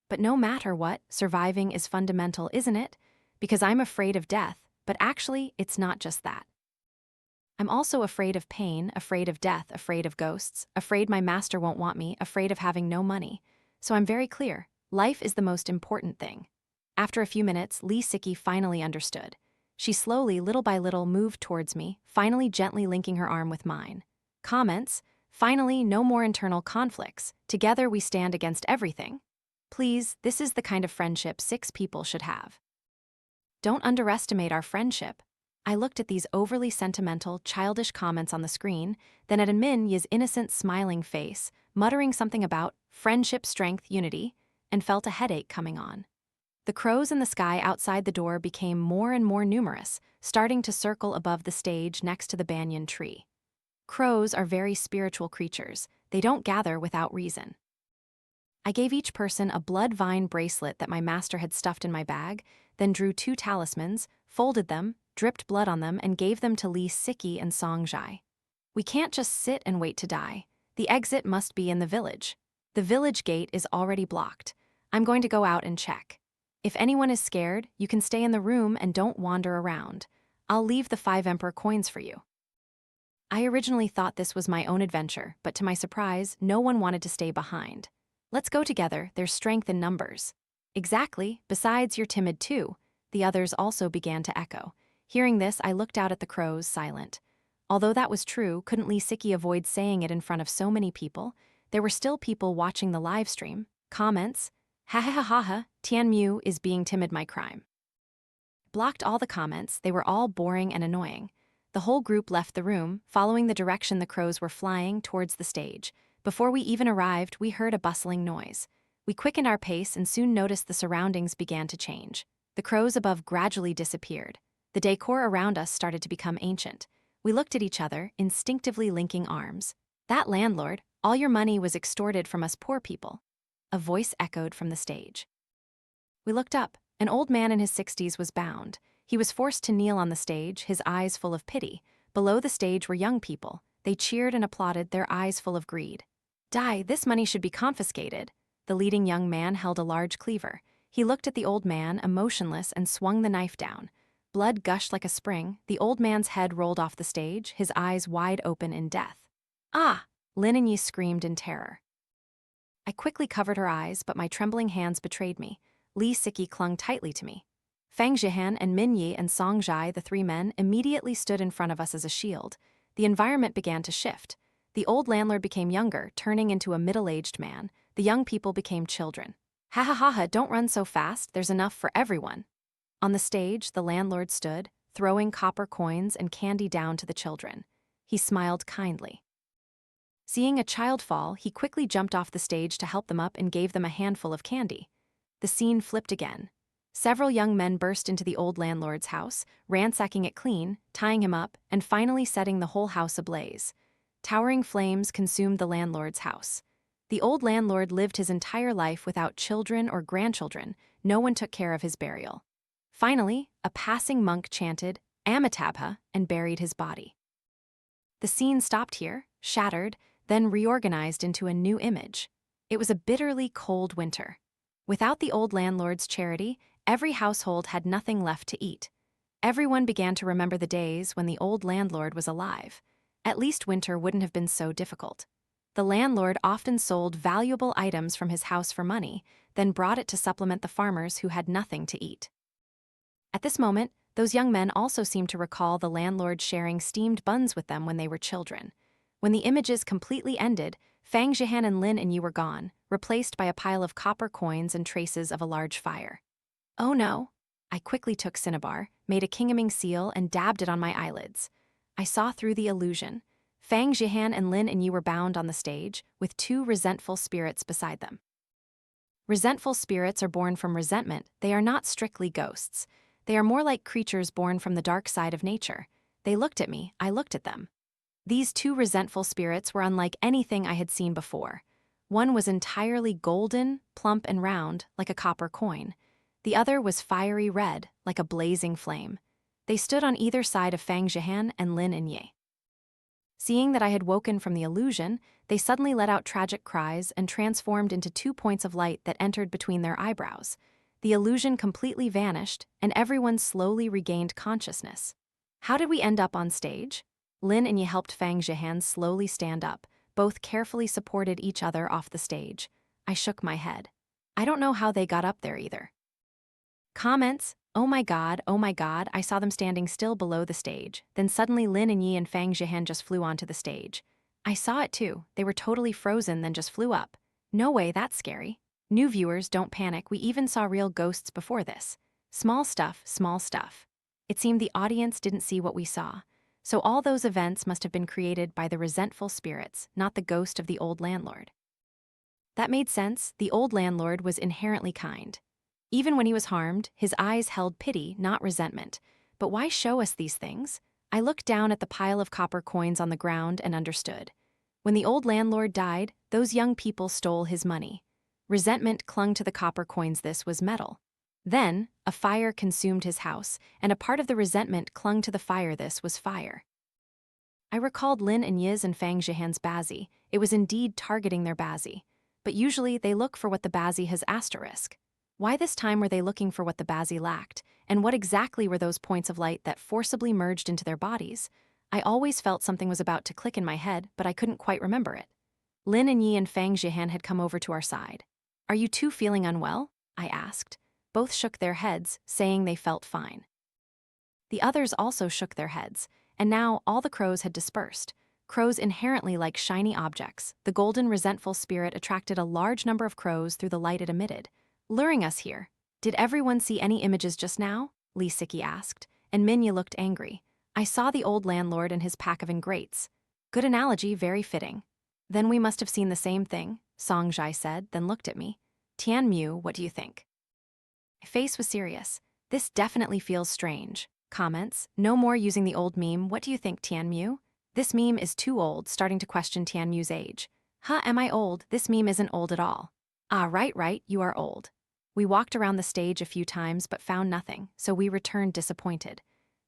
But no matter what, surviving is fundamental, isn't it? Because I'm afraid of death, but actually, it's not just that. I'm also afraid of pain, afraid of death, afraid of ghosts, afraid my master won't want me, afraid of having no money. So I'm very clear, life is the most important thing. After a few minutes, Lee Siki finally understood. She slowly, little by little, moved towards me, finally gently linking her arm with mine. Comments? Finally, no more internal conflicts. Together we stand against everything. Please, this is the kind of friendship 6 people should have. Don't underestimate our friendship. I looked at these overly sentimental, childish comments on the screen, then at Min Yi's innocent, smiling face, muttering something about friendship, strength, unity, and felt a headache coming on. The crows in the sky outside the door became more and more numerous, starting to circle above the stage next to the banyan tree. Crows are very spiritual creatures. They don't gather without reason. I gave each person a blood vine bracelet that my master had stuffed in my bag, then drew 2 talismans, folded them, dripped blood on them, and gave them to Lee Siki and Song Jai. We can't just sit and wait to die. The exit must be in the village. The village gate is already blocked. I'm going to go out and check. If anyone is scared, you can stay in the room and don't wander around. I'll leave the 5 emperor coins for you. I originally thought this was my own adventure, but to my surprise, no one wanted to stay behind. Let's go together, there's strength in numbers. Exactly, besides you're timid too. The others also began to echo. Hearing this, I looked out at the crows, silent. Although that was true, couldn't Lee Siki avoid saying it in front of so many people? There were still people watching the live stream. Comments? Ha ha ha ha ha, Tian Mu is being timid my crime. Blocked all the comments, they were all boring and annoying. The whole group left the room, following the direction the crows were flying towards the stage. Before we even arrived, we heard a bustling noise. We quickened our pace and soon noticed the surroundings began to change. The crows above gradually disappeared. The decor around us started to become ancient. We looked at each other, instinctively linking arms. That landlord, all your money was extorted from us poor people. A voice echoed from the stage. We looked up. An old man in his 60s was bound. He was forced to kneel on the stage, his eyes full of pity. Below the stage were young people. They cheered and applauded, their eyes full of greed. Die, this money should be confiscated. The leading young man held a large cleaver. He looked at the old man, emotionless, and swung the knife down. Blood gushed like a spring. The old man's head rolled off the stage, his eyes wide open in death. Ah! Lin and Yi screamed in terror. I quickly covered her eyes, but my trembling hands betrayed me. Lee Siki clung tightly to me. Fang Jihan and Min Yi and Song Jai, the 3 men, immediately stood in front of us as a shield. The environment began to shift. The old landlord became younger, turning into a middle-aged man. The young people became children. Ha ha ha ha, don't run so fast, there's enough for everyone. On the stage, the landlord stood, throwing copper coins and candy down to the children. He smiled kindly. Seeing a child fall, he quickly jumped off the stage to help them up and gave them a handful of candy. The scene flipped again. Several young men burst into the old landlord's house, ransacking it clean, tying him up, and finally setting the whole house ablaze. Towering flames consumed the landlord's house. The old landlord lived his entire life without children or grandchildren. No one took care of his burial. Finally, a passing monk chanted, Amitabha, and buried his body. The scene stopped here, shattered, then reorganized into a new image. It was a bitterly cold winter. Without the old landlord's charity, every household had nothing left to eat. Everyone began to remember the days when the old landlord was alive. At least winter wouldn't have been so difficult. The landlord often sold valuable items from his house for money, then brought it to supplement the farmers who had nothing to eat. At this moment, those young men also seemed to recall the landlord sharing steamed buns with them when they were children. When the images completely ended, Fang Jihan and Lin and Yi were gone, replaced by a pile of copper coins and traces of a large fire. Oh no! I quickly took cinnabar, made a kingaming seal, and dabbed it on my eyelids. I saw through the illusion. Fang Jihan and Lin and Yi were bound on the stage, with two resentful spirits beside them. Resentful spirits are born from resentment. They are not strictly ghosts. They are more like creatures born from the dark side of nature. They looked at me, I looked at them. These two resentful spirits were unlike anything I had seen before. One was entirely golden, plump and round, like a copper coin. The other was fiery red, like a blazing flame. They stood on either side of Fang Jihan and Lin and Yi. Seeing that I had woken from the illusion, they suddenly let out tragic cries and transformed into 2 points of light that entered between their eyebrows. The illusion completely vanished, and everyone slowly regained consciousness. How did we end up on stage? Lin and Yi helped Fang Jihan slowly stand up. Both carefully supported each other off the stage. I shook my head. I don't know how they got up there either. Comments: oh my god, I saw them standing still below the stage. Then suddenly Lin and Yi and Fang Jihan just flew onto the stage. I saw it too. They were totally frozen, then just flew up. No way, that's scary. New viewers, don't panic. We even saw real ghosts before this. Small stuff, small stuff. It seemed the audience didn't see what we saw. So all those events must have been created by the resentful spirits, not the ghost of the old landlord. That made sense. The old landlord was inherently kind. Even when he was harmed, his eyes held pity, not resentment. But why show us these things? I looked down at the pile of copper coins on the ground and understood. When the old landlord died, those young people stole his money. Resentment clung to the copper coins. This was metal. Then, a fire consumed his house, and a part of the resentment clung to the fire. This was fire. I recalled Lin and Yi's and Fang Jihan's Bazi. It was indeed targeting their Bazi. But usually they look for what the Bazi has asterisk. Why this time were they looking for what the Bazi lacked, and what exactly were those points of light that forcibly merged into their bodies? I always felt something was about to click in my head, but I couldn't quite remember it. Lin and Yi and Fang Jihan had come over to our side. Are you two feeling unwell? I asked. Both shook their heads, saying they felt fine. The others also shook their heads, and now all the crows had dispersed. Crows inherently like shiny objects. The golden resentful spirit attracted a large number of crows through the light it emitted, luring us here. Did everyone see any images just now? Li Siki asked, and Minya looked angry. I saw the old landlord and his pack of ingrates. Good analogy, very fitting. Then we must have seen the same thing, Song Jai said, then looked at me. Tian Mu, what do you think? My face was serious. This definitely feels strange. Comments: no more using the old meme. What do you think, Tian Mu? This meme is too old, starting to question Tian Mu's age. Huh, am I old? This meme isn't old at all. Ah, right, you are old. We walked around the stage a few times but found nothing, so we returned disappointed.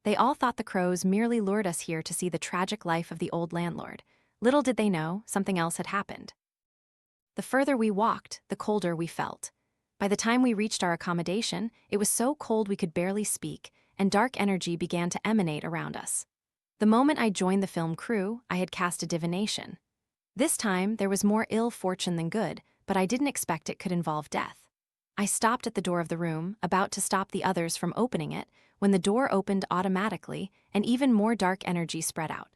They all thought the crows merely lured us here to see the tragic life of the old landlord. Little did they know, something else had happened. The further we walked, the colder we felt. By the time we reached our accommodation, it was so cold we could barely speak, and dark energy began to emanate around us. The moment I joined the film crew, I had cast a divination. This time, there was more ill fortune than good, but I didn't expect it could involve death. I stopped at the door of the room, about to stop the others from opening it, when the door opened automatically and even more dark energy spread out.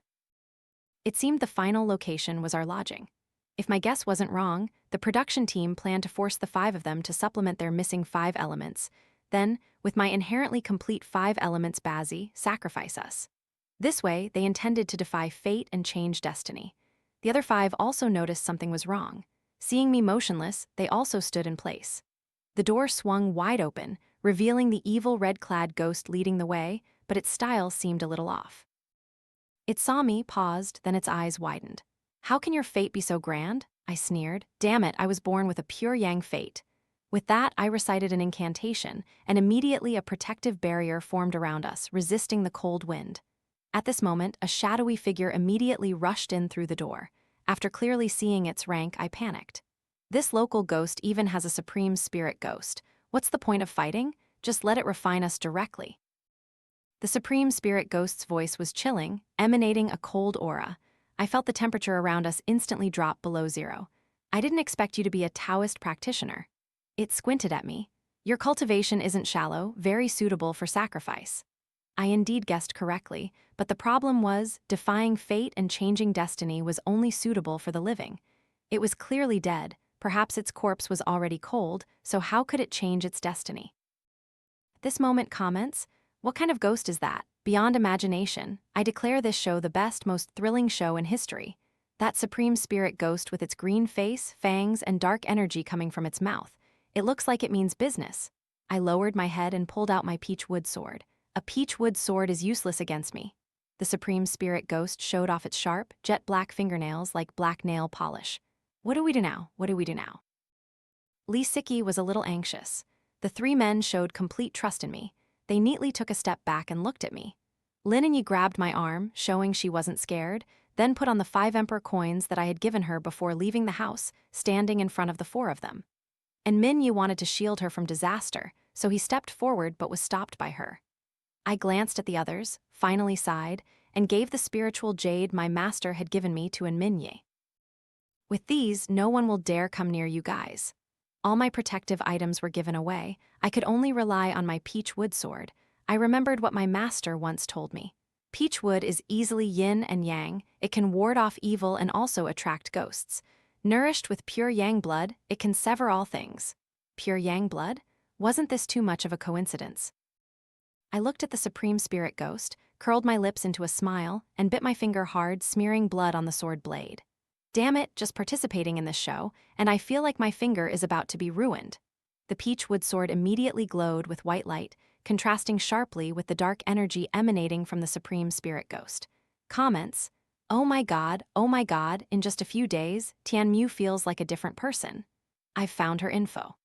It seemed the final location was our lodging. If my guess wasn't wrong, the production team planned to force the 5 of them to supplement their missing 5 elements, then, with my inherently complete 5 elements Bazi, sacrifice us. This way, they intended to defy fate and change destiny. The other 5 also noticed something was wrong. Seeing me motionless, they also stood in place. The door swung wide open, revealing the evil red-clad ghost leading the way, but its style seemed a little off. It saw me, paused, then its eyes widened. How can your fate be so grand? I sneered. Damn it, I was born with a pure yang fate. With that, I recited an incantation, and immediately a protective barrier formed around us, resisting the cold wind. At this moment, a shadowy figure immediately rushed in through the door. After clearly seeing its rank, I panicked. This local ghost even has a supreme spirit ghost. What's the point of fighting? Just let it refine us directly. The supreme spirit ghost's voice was chilling, emanating a cold aura. I felt the temperature around us instantly drop below zero. I didn't expect you to be a Taoist practitioner. It squinted at me. Your cultivation isn't shallow, very suitable for sacrifice. I indeed guessed correctly, but the problem was, defying fate and changing destiny was only suitable for the living. It was clearly dead, perhaps its corpse was already cold, so how could it change its destiny? This moment comments, "What kind of ghost is that? Beyond imagination, I declare this show the best, most thrilling show in history. That supreme spirit ghost with its green face, fangs, and dark energy coming from its mouth. It looks like it means business." I lowered my head and pulled out my peach wood sword. A peach wood sword is useless against me. The supreme spirit ghost showed off its sharp, jet black fingernails like black nail polish. What do we do now? What do we do now? Lee Siki was a little anxious. The three men showed complete trust in me. They neatly took a step back and looked at me. Lin and Yi grabbed my arm, showing she wasn't scared, then put on the 5 emperor coins that I had given her before leaving the house, standing in front of the 4 of them. And Min Yi wanted to shield her from disaster, so he stepped forward but was stopped by her. I glanced at the others, finally sighed, and gave the spiritual jade my master had given me to Min Yi. With these, no one will dare come near you guys. All my protective items were given away. I could only rely on my peach wood sword. I remembered what my master once told me. Peach wood is easily yin and yang, it can ward off evil and also attract ghosts. Nourished with pure yang blood, it can sever all things. Pure yang blood? Wasn't this too much of a coincidence? I looked at the supreme spirit ghost, curled my lips into a smile, and bit my finger hard, smearing blood on the sword blade. Damn it, just participating in this show, and I feel like my finger is about to be ruined. The peach wood sword immediately glowed with white light, contrasting sharply with the dark energy emanating from the supreme spirit ghost. Comments: oh my god, in just a few days, Tian Mu feels like a different person. I've found her info.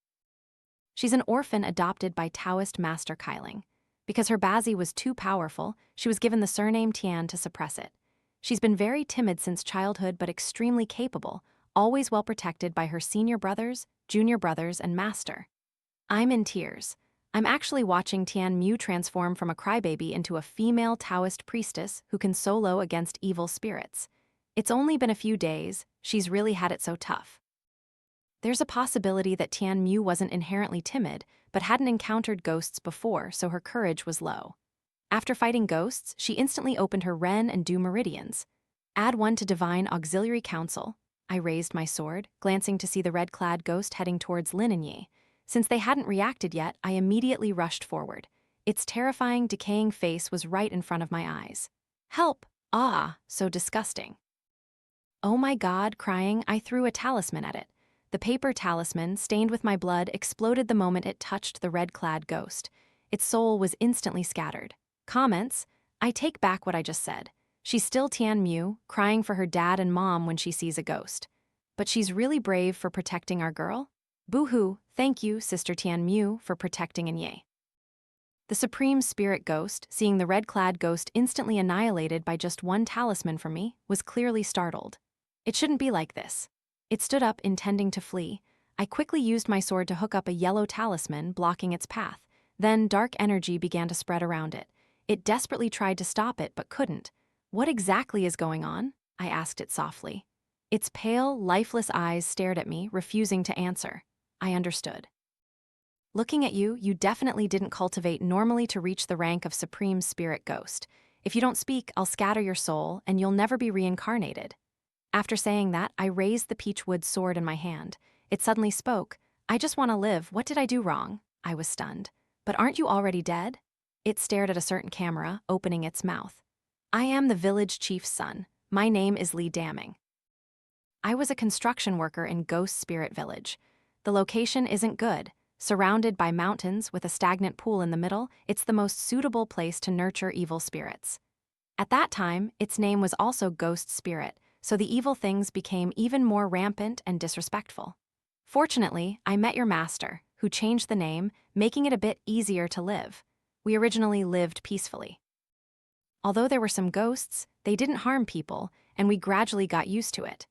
She's an orphan adopted by Taoist Master Kailing. Because her Bazi was too powerful, she was given the surname Tian to suppress it. She's been very timid since childhood but extremely capable, always well protected by her senior brothers, junior brothers, and master. I'm in tears. I'm actually watching Tian Mu transform from a crybaby into a female Taoist priestess who can solo against evil spirits. It's only been a few days, she's really had it so tough. There's a possibility that Tian Mu wasn't inherently timid, but hadn't encountered ghosts before, so her courage was low. After fighting ghosts, she instantly opened her Ren and Du meridians. Add 1 to Divine Auxiliary Council. I raised my sword, glancing to see the red-clad ghost heading towards Lin and Yi. Since they hadn't reacted yet, I immediately rushed forward. Its terrifying, decaying face was right in front of my eyes. Help! Ah, so disgusting. Oh my god, crying, I threw a talisman at it. The paper talisman, stained with my blood, exploded the moment it touched the red-clad ghost. Its soul was instantly scattered. Comments: I take back what I just said. She's still Tian Mu, crying for her dad and mom when she sees a ghost. But she's really brave for protecting our girl? Boo-hoo, thank you, Sister Tian Mu, for protecting Nye. The supreme spirit ghost, seeing the red-clad ghost instantly annihilated by just 1 talisman from me, was clearly startled. It shouldn't be like this. It stood up, intending to flee. I quickly used my sword to hook up a yellow talisman, blocking its path. Then dark energy began to spread around it. It desperately tried to stop it, but couldn't. What exactly is going on? I asked it softly. Its pale, lifeless eyes stared at me, refusing to answer. I understood. Looking at you, you definitely didn't cultivate normally to reach the rank of Supreme Spirit Ghost. If you don't speak, I'll scatter your soul, and you'll never be reincarnated. After saying that, I raised the peachwood sword in my hand. It suddenly spoke. I just want to live. What did I do wrong? I was stunned. But aren't you already dead? It stared at a certain camera, opening its mouth. I am the village chief's son. My name is Li Damming. I was a construction worker in Ghost Spirit Village. The location isn't good. Surrounded by mountains with a stagnant pool in the middle, it's the most suitable place to nurture evil spirits. At that time, its name was also Ghost Spirit, so the evil things became even more rampant and disrespectful. Fortunately, I met your master, who changed the name, making it a bit easier to live. We originally lived peacefully. Although there were some ghosts, they didn't harm people, and we gradually got used to it.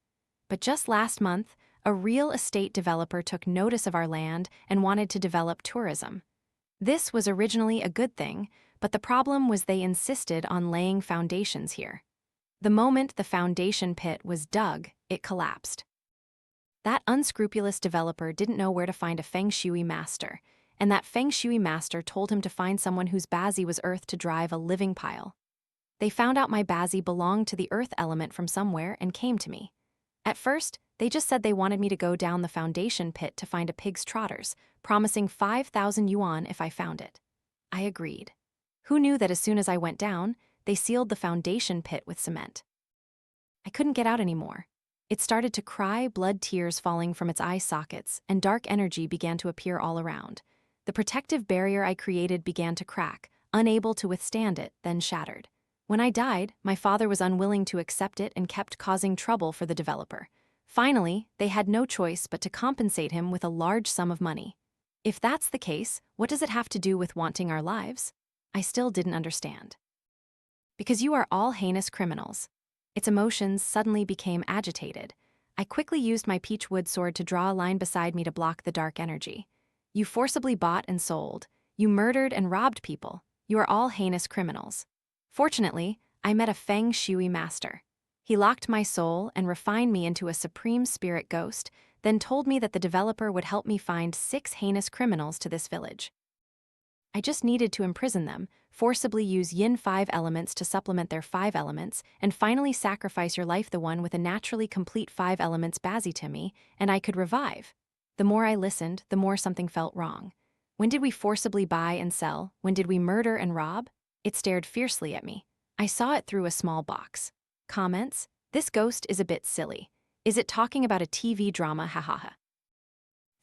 But just last month, a real estate developer took notice of our land and wanted to develop tourism. This was originally a good thing, but the problem was they insisted on laying foundations here. The moment the foundation pit was dug, it collapsed. That unscrupulous developer didn't know where to find a feng shui master, and that feng shui master told him to find someone whose bazi was earth to drive a living pile. They found out my bazi belonged to the earth element from somewhere and came to me. At first, they just said they wanted me to go down the foundation pit to find a pig's trotters, promising 5,000 yuan if I found it. I agreed. Who knew that as soon as I went down, they sealed the foundation pit with cement. I couldn't get out anymore. It started to cry, blood tears falling from its eye sockets, and dark energy began to appear all around. The protective barrier I created began to crack, unable to withstand it, then shattered. When I died, my father was unwilling to accept it and kept causing trouble for the developer. Finally, they had no choice but to compensate him with a large sum of money. If that's the case, what does it have to do with wanting our lives? I still didn't understand. Because you are all heinous criminals. Its emotions suddenly became agitated. I quickly used my peach wood sword to draw a line beside me to block the dark energy. You forcibly bought and sold. You murdered and robbed people. You are all heinous criminals. Fortunately, I met a feng shui master. He locked my soul and refined me into a supreme spirit ghost, then told me that the developer would help me find 6 heinous criminals to this village. I just needed to imprison them, forcibly use yin 5 elements to supplement their 5 elements, and finally sacrifice your life the one with a naturally complete 5 elements bazi to me, and I could revive. The more I listened, the more something felt wrong. When did we forcibly buy and sell? When did we murder and rob? It stared fiercely at me. I saw it through a small box. Comments? This ghost is a bit silly. Is it talking about a TV drama, hahaha?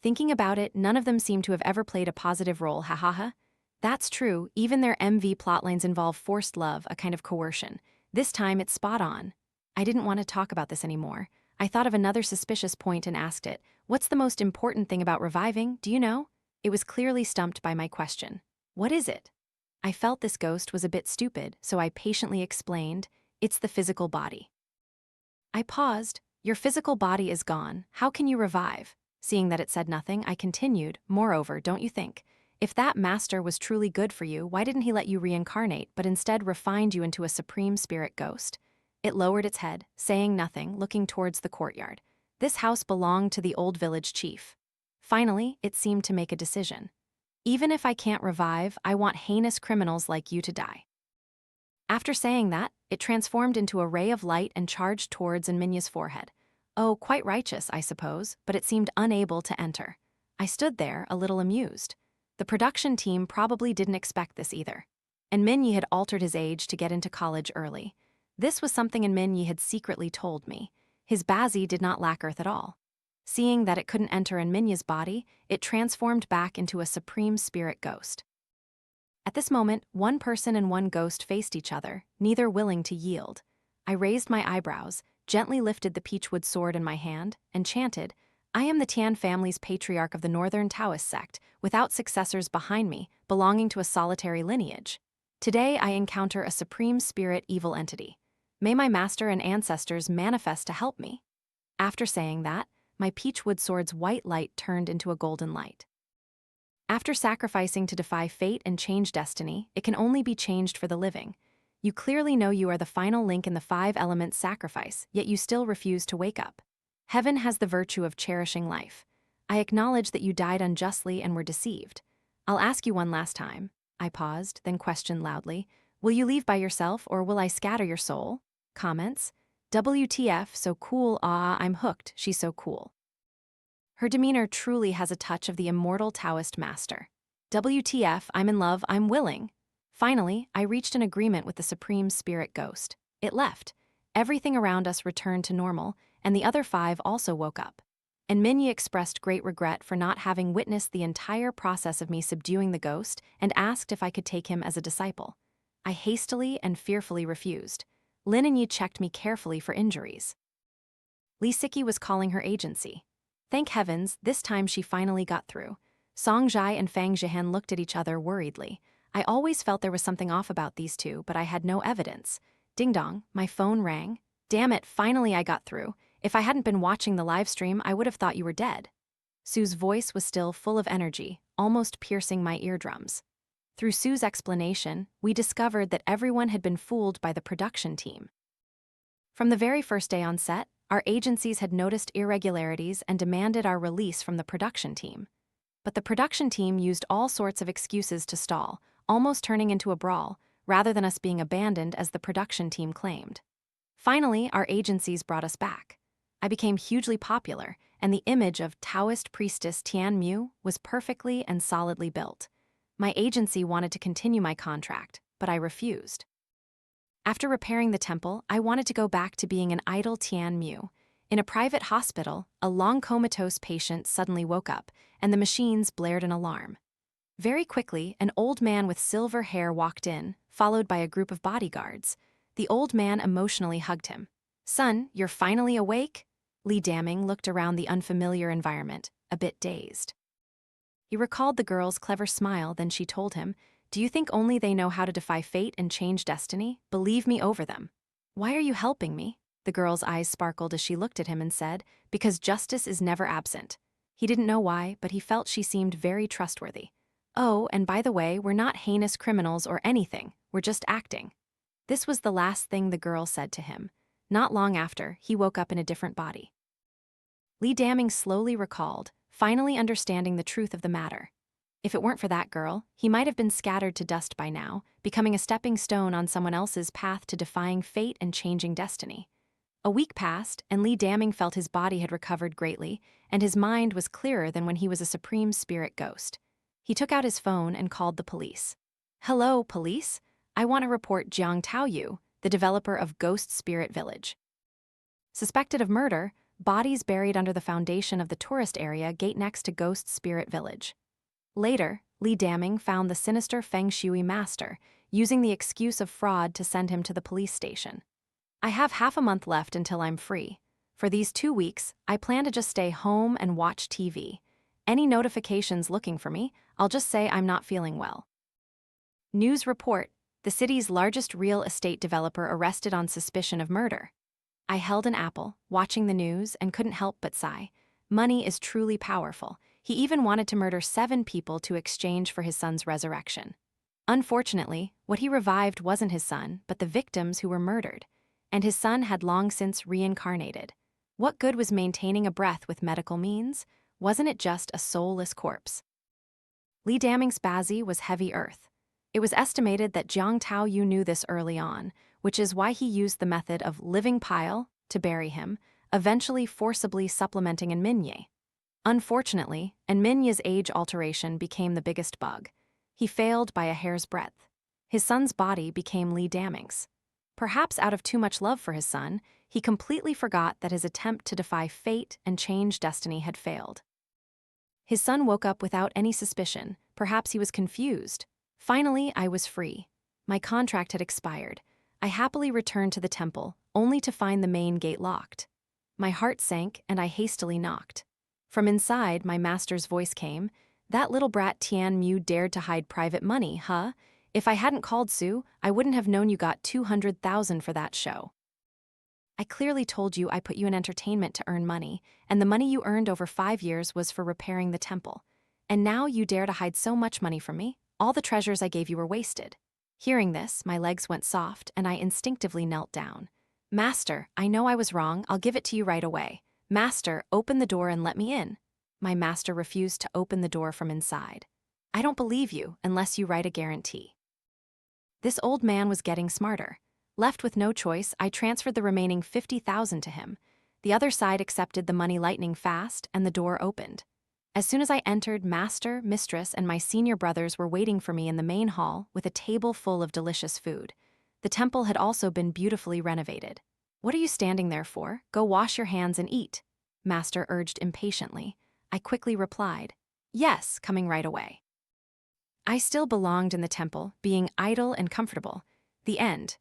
Thinking about it, none of them seem to have ever played a positive role, hahaha. That's true, even their MV plotlines involve forced love, a kind of coercion. This time it's spot on. I didn't want to talk about this anymore. I thought of another suspicious point and asked it, what's the most important thing about reviving, do you know? It was clearly stumped by my question. What is it? I felt this ghost was a bit stupid, so I patiently explained, it's the physical body. I paused. Your physical body is gone. How can you revive? Seeing that it said nothing, I continued, moreover, don't you think? If that master was truly good for you, why didn't he let you reincarnate, but instead refined you into a supreme spirit ghost? It lowered its head, saying nothing, looking towards the courtyard. This house belonged to the old village chief. Finally, it seemed to make a decision. Even if I can't revive, I want heinous criminals like you to die. After saying that, it transformed into a ray of light and charged towards Minya's forehead. Oh, quite righteous, I suppose, but it seemed unable to enter. I stood there, a little amused. The production team probably didn't expect this either. And Minyi had altered his age to get into college early. This was something Minyi had secretly told me. His bazi did not lack earth at all. Seeing that it couldn't enter in Minya's body, it transformed back into a supreme spirit ghost. At this moment, one person and one ghost faced each other, neither willing to yield. I raised my eyebrows, gently lifted the peachwood sword in my hand, and chanted, I am the Tian family's patriarch of the northern Taoist sect, without successors behind me, belonging to a solitary lineage. Today I encounter a supreme spirit evil entity. May my master and ancestors manifest to help me. After saying that, my peachwood sword's white light turned into a golden light. After sacrificing to defy fate and change destiny, it can only be changed for the living. You clearly know you are the final link in the 5 elements sacrifice, yet you still refuse to wake up. Heaven has the virtue of cherishing life. I acknowledge that you died unjustly and were deceived. I'll ask you one last time. I paused, then questioned loudly. Will you leave by yourself or will I scatter your soul? Comments? WTF, so cool, I'm hooked, she's so cool. Her demeanor truly has a touch of the immortal Taoist master. WTF, I'm in love, I'm willing. Finally, I reached an agreement with the supreme spirit ghost. It left. Everything around us returned to normal, and the other 5 also woke up. And Minyi expressed great regret for not having witnessed the entire process of me subduing the ghost and asked if I could take him as a disciple. I hastily and fearfully refused. Lin and Yi checked me carefully for injuries. Li Siki was calling her agency. Thank heavens, this time she finally got through. Song Zhai and Fang Zhihan looked at each other worriedly. I always felt there was something off about these two, but I had no evidence. Ding dong, my phone rang. Damn it, finally I got through. If I hadn't been watching the live stream, I would have thought you were dead. Sue's voice was still full of energy, almost piercing my eardrums. Through Sue's explanation, we discovered that everyone had been fooled by the production team. From the very first day on set, our agencies had noticed irregularities and demanded our release from the production team. But the production team used all sorts of excuses to stall, almost turning into a brawl, rather than us being abandoned as the production team claimed. Finally, our agencies brought us back. I became hugely popular, and the image of Taoist Priestess Tian Mu was perfectly and solidly built. My agency wanted to continue my contract, but I refused. After repairing the temple, I wanted to go back to being an idle Tian Mu. In a private hospital, a long comatose patient suddenly woke up, and the machines blared an alarm. Very quickly, an old man with silver hair walked in, followed by a group of bodyguards. The old man emotionally hugged him. "Son, you're finally awake?" Li Daming looked around the unfamiliar environment, a bit dazed. He recalled the girl's clever smile, then she told him, "Do you think only they know how to defy fate and change destiny? Believe me over them." "Why are you helping me?" The girl's eyes sparkled as she looked at him and said, "Because justice is never absent." He didn't know why, but he felt she seemed very trustworthy. "Oh, and by the way, we're not heinous criminals or anything, we're just acting." This was the last thing the girl said to him. Not long after, he woke up in a different body. Li Daming slowly recalled, finally understanding the truth of the matter. If it weren't for that girl, he might have been scattered to dust by now, becoming a stepping stone on someone else's path to defying fate and changing destiny. A week passed, and Li Daming felt his body had recovered greatly, and his mind was clearer than when he was a supreme spirit ghost. He took out his phone and called the police. "Hello, police? I want to report Jiang Taoyu, the developer of Ghost Spirit Village. Suspected of murder, bodies buried under the foundation of the tourist area gate next to Ghost Spirit Village." Later, Li Daming found the sinister Feng Shui master, using the excuse of fraud to send him to the police station. "I have half a month left until I'm free. For these 2 weeks, I plan to just stay home and watch TV. Any notifications looking for me, I'll just say I'm not feeling well." News report: the city's largest real estate developer arrested on suspicion of murder. I held an apple, watching the news, and couldn't help but sigh. Money is truly powerful. He even wanted to murder 7 people to exchange for his son's resurrection. Unfortunately, what he revived wasn't his son, but the victims who were murdered. And his son had long since reincarnated. What good was maintaining a breath with medical means? Wasn't it just a soulless corpse? Li Daming's Bazi was heavy earth. It was estimated that Jiang Taoyu knew this early on, which is why he used the method of living pile to bury him, eventually forcibly supplementing Enminye. Unfortunately, Enminye's age alteration became the biggest bug. He failed by a hair's breadth. His son's body became Li Daming's. Perhaps out of too much love for his son, he completely forgot that his attempt to defy fate and change destiny had failed. His son woke up without any suspicion. Perhaps he was confused. Finally, I was free. My contract had expired. I happily returned to the temple, only to find the main gate locked. My heart sank, and I hastily knocked. From inside, my master's voice came. "That little brat Tian Mu dared to hide private money, huh? If I hadn't called Sue, I wouldn't have known you got 200,000 for that show. I clearly told you I put you in entertainment to earn money, and the money you earned over 5 years was for repairing the temple. And now you dare to hide so much money from me? All the treasures I gave you were wasted." Hearing this, my legs went soft, and I instinctively knelt down. "Master, I know I was wrong. I'll give it to you right away. Master, open the door and let me in." My master refused to open the door from inside. "I don't believe you unless you write a guarantee." This old man was getting smarter. Left with no choice, I transferred the remaining 50,000 to him. The other side accepted the money lightning fast, and the door opened. As soon as I entered, master, mistress, and my senior brothers were waiting for me in the main hall with a table full of delicious food. The temple had also been beautifully renovated. "What are you standing there for? Go wash your hands and eat," master urged impatiently. I quickly replied, "Yes, coming right away." I still belonged in the temple, being idle and comfortable. The end.